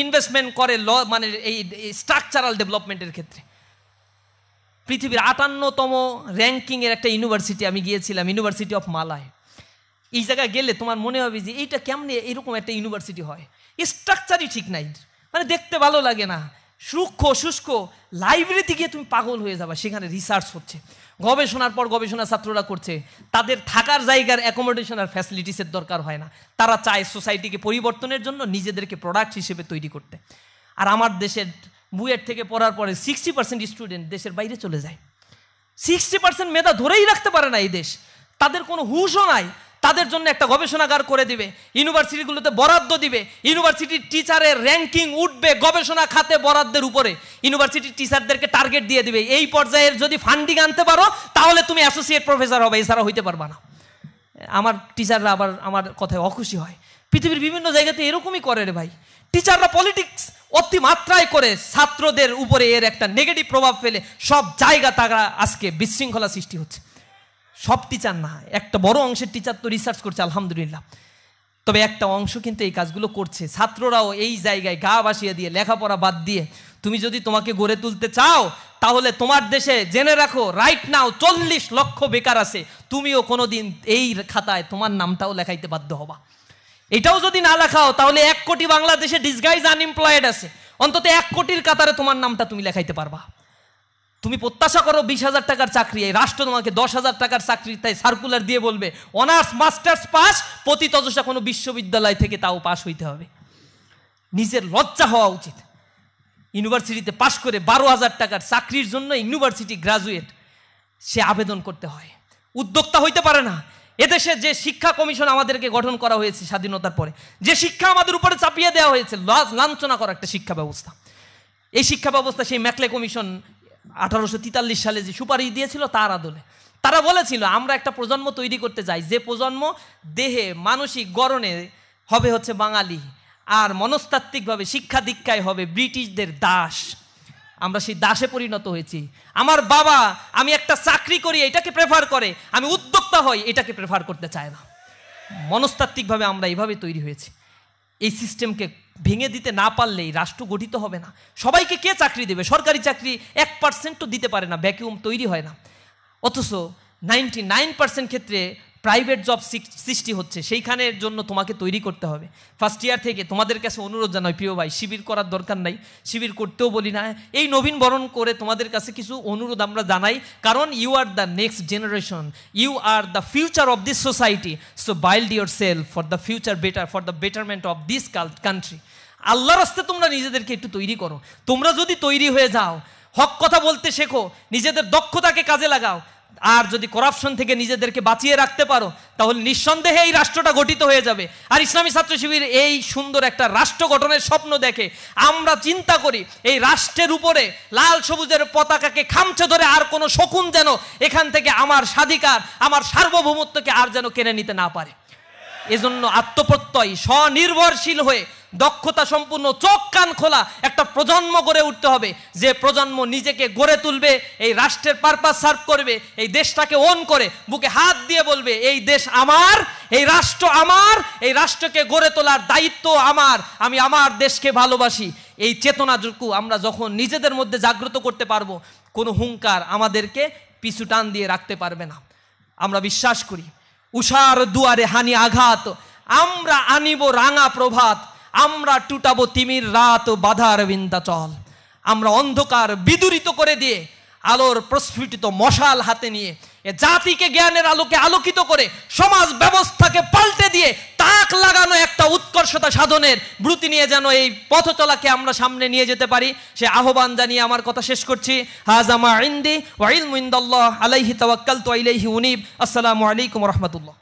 ইনভেস্টমেন্ট করে মানে এই স্ট্রাকচারাল ডেভেলপমেন্টের ক্ষেত্রে। পৃথিবীর 58তম র্যাঙ্কিংয়ের একটা ইউনিভার্সিটি আমি গিয়েছিলাম, ইউনিভার্সিটি অফ মালয়। এই জায়গায় গেলে তোমার মনে হবে যে এইটা কেমনে এরকম একটা ইউনিভার্সিটি হয়, স্ট্রাকচারই ঠিক নাই, মানে দেখতে ভালো লাগে না, সূক্ষ্ম শুষ্ক। লাইব্রেরিতে গিয়ে তুমি পাগল হয়ে যাবা, সেখানে রিসার্চ হচ্ছে, গবেষণার পর গবেষণা ছাত্ররা করছে, তাদের থাকার জায়গার অ্যাকোমোডেশন আর ফ্যাসিলিটিসের দরকার হয় না, তারা চায় সোসাইটিকে পরিবর্তনের জন্য নিজেদেরকে প্রোডাক্ট হিসেবে তৈরি করতে। আর আমার দেশের বুয়েট থেকে পড়ার পরে 60% স্টুডেন্ট দেশের বাইরে চলে যায়। 60% মেধা ধরেই রাখতে পারে না এই দেশ, তাদের কোনো হুঁশও নাই। তাদের জন্য একটা গবেষণাগার করে দিবে, ইউনিভার্সিটিগুলোতে বরাদ্দ দিবে, ইউনিভার্সিটির টিচারের র্যাঙ্কিং উঠবে গবেষণা খাতে বরাদ্দের উপরে, ইউনিভার্সিটির টিচারদেরকে টার্গেট দিয়ে দিবে, এই পর্যায়ের যদি ফান্ডিং আনতে পারো তাহলে তুমি অ্যাসোসিয়েট প্রফেসর হবে, এছাড়া হইতে পারবা না। আমার টিচাররা আবার আমার কথায় অখুশি হয়। পৃথিবীর বিভিন্ন জায়গাতে এরকমই করে রে ভাই, টিচাররা পলিটিক্স অতিমাত্রায় করে ছাত্রদের উপরে এর একটা নেগেটিভ প্রভাব ফেলে সব জায়গা তারা আজকে বিশৃঙ্খলা সৃষ্টি হচ্ছে। সব টিচার না, একটা বড় অংশের টিচার তো রিসার্চ করছে আলহামদুলিল্লাহ, তবে একটা অংশ কিন্তু এই কাজগুলো করছে। ছাত্ররাও এই জায়গায় গা ভাসিয়ে দিয়ে লেখাপড়া বাদ দিয়ে তুমি যদি তোমাকে গড়ে তুলতে চাও, তাহলে তোমার দেশে জেনে রাখো রাইট নাও 40 লক্ষ বেকার আছে, তুমিও কোনোদিন এই খাতায় তোমার নামটাও লেখাইতে বাধ্য হবা। এটাও যদি না লেখাও তাহলে 1 কোটি বাংলাদেশে ডিসগাইজ আনএমপ্লয়েড আছে, অন্তত 1 কোটির কাতারে তোমার নামটা তুমি লেখাইতে পারবা। তুমি প্রত্যাশা করো 20,000 টাকার চাকরি, এই রাষ্ট্র তোমাকে 10,000 টাকার চাকরি তাই সার্কুলার দিয়ে বলবে অনার্স মাস্টার্স পাস, প্রতি তজসা কোনো বিশ্ববিদ্যালয় থেকে তাও পাস হইতে হবে। নিজের লজ্জা হওয়া উচিত। ইউনিভার্সিটিতে পাস করে 12,000 টাকার চাকরির জন্য ইউনিভার্সিটি গ্রাজুয়েট সে আবেদন করতে হয়, উদ্যোক্তা হইতে পারে না। এদেশে যে শিক্ষা কমিশন আমাদেরকে গঠন করা হয়েছে স্বাধীনতার পরে, যে শিক্ষা আমাদের উপরে চাপিয়ে দেওয়া হয়েছে, লাঞ্ছনা করা একটা শিক্ষা ব্যবস্থা। এই শিক্ষা ব্যবস্থা সেই ম্যাকলে কমিশন 1843 সালে যে সুপারিশ দিয়েছিল তার আদলে তারা বলেছিল আমরা একটা প্রজন্ম তৈরি করতে চাই, যে প্রজন্ম দেহে মানসিক গড়নে হবে হচ্ছে বাঙালি, আর মনস্তাত্ত্বিকভাবে শিক্ষা দীক্ষায় হবে ব্রিটিশদের দাস। আমরা সেই দাসে পরিণত হয়েছি। আমার বাবা আমি একটা চাকরি করি এটাকে প্রেফার করে, আমি উদ্যোক্তা হই এটাকে প্রেফার করতে চায় না। মনস্তাত্ত্বিকভাবে আমরা এইভাবে তৈরি হয়েছি। এই সিস্টেমকে ভেঙে দিতে না পারলেই রাষ্ট্র গঠিত হবে না। সবাইকে কে চাকরি দেবে? সরকারি চাকরি 1% দিতে পারে না, ভ্যাকুয়াম তৈরি হয় না। অথচ 99% ক্ষেত্রে প্রাইভেট জব সৃষ্টি হচ্ছে, সেইখানের জন্য তোমাকে তৈরি করতে হবে। ফার্স্ট ইয়ার থেকে তোমাদের কাছে অনুরোধ জানাই প্রিয় ভাই, শিবির করার দরকার নাই, শিবির করতেও বলি না, এই নবীন বরণ করে তোমাদের কাছে কিছু অনুরোধ আমরা জানাই, কারণ you are the next generation, you are the future of this society, so build yourself for the future better, for the betterment of this country. আল্লাহর রাস্তায় তোমরা নিজেদেরকে একটু তৈরি করো। তোমরা যদি তৈরি হয়ে যাও, হক কথা বলতে শেখো, নিজেদের দক্ষতাকে কাজে লাগাও, আর যদি করাপশন থেকে নিজেদেরকে বাঁচিয়ে রাখতে পারো, তাহলে নিঃসন্দেহে এই রাষ্ট্রটা গঠিত হয়ে যাবে। আর ইসলামী ছাত্র শিবির এই সুন্দর একটা রাষ্ট্র গঠনের স্বপ্ন দেখে। আমরা চিন্তা করি এই রাষ্ট্রের উপরে লাল সবুজের পতাকাকে খামচে ধরে আর কোনো শকুন যেন এখান থেকে আমার স্বাধিকার, আমার সার্বভৌমত্বকে আর যেন কেড়ে নিতে না পারে। এজন্য আত্মপ্রত্যয়, স্বনির্ভরশীল হয়ে, দক্ষতা সম্পূর্ণ, চোখ কান খোলা একটা প্রজন্ম গড়ে উঠতে হবে, যে প্রজন্ম নিজেকে গড়ে তুলবে, এই রাষ্ট্রের পারপাস সার্ভ করবে, এই দেশটাকে ওন করে বুকে হাত দিয়ে বলবে এই দেশ আমার, এই রাষ্ট্র আমার, এই রাষ্ট্রকে গড়ে তোলার দায়িত্ব আমার, আমি আমার দেশকে ভালোবাসি। এই চেতনাটুকু আমরা যখন নিজেদের মধ্যে জাগ্রত করতে পারবো, কোনো হুঙ্কার আমাদেরকে পিছু টান দিয়ে রাখতে পারবে না। আমরা বিশ্বাস করি উষার দুয়ারে হানি আঘাত, আমরা আনিব রাঙা প্রভাত, আমরা টুটাবো তিমির রাত বাধার বিন্ধ্যাচল। আমরা অন্ধকার বিদূরিত করে দিয়ে আলোর প্রস্ফুটিত মশাল হাতে নিয়ে এ জাতিকে জ্ঞানের আলোকে আলোকিত করে সমাজ ব্যবস্থাকে পাল্টে দিয়ে তাক লাগানো একটা উৎকর্ষতা সাধনের ব্রুতি নিয়ে যেন এই পথ চলাকে আমরা সামনে নিয়ে যেতে পারি, সে আহ্বান জানিয়ে আমার কথা শেষ করছি। হাযা মা ইনদি ওয়া ইলমু ইনদাল্লাহ আলাইহি তাওয়াক্কালতু ওয়া ইলাইহি উনীব। আসসালামু আলাইকুম ওয়া রাহমাতুল্লাহ।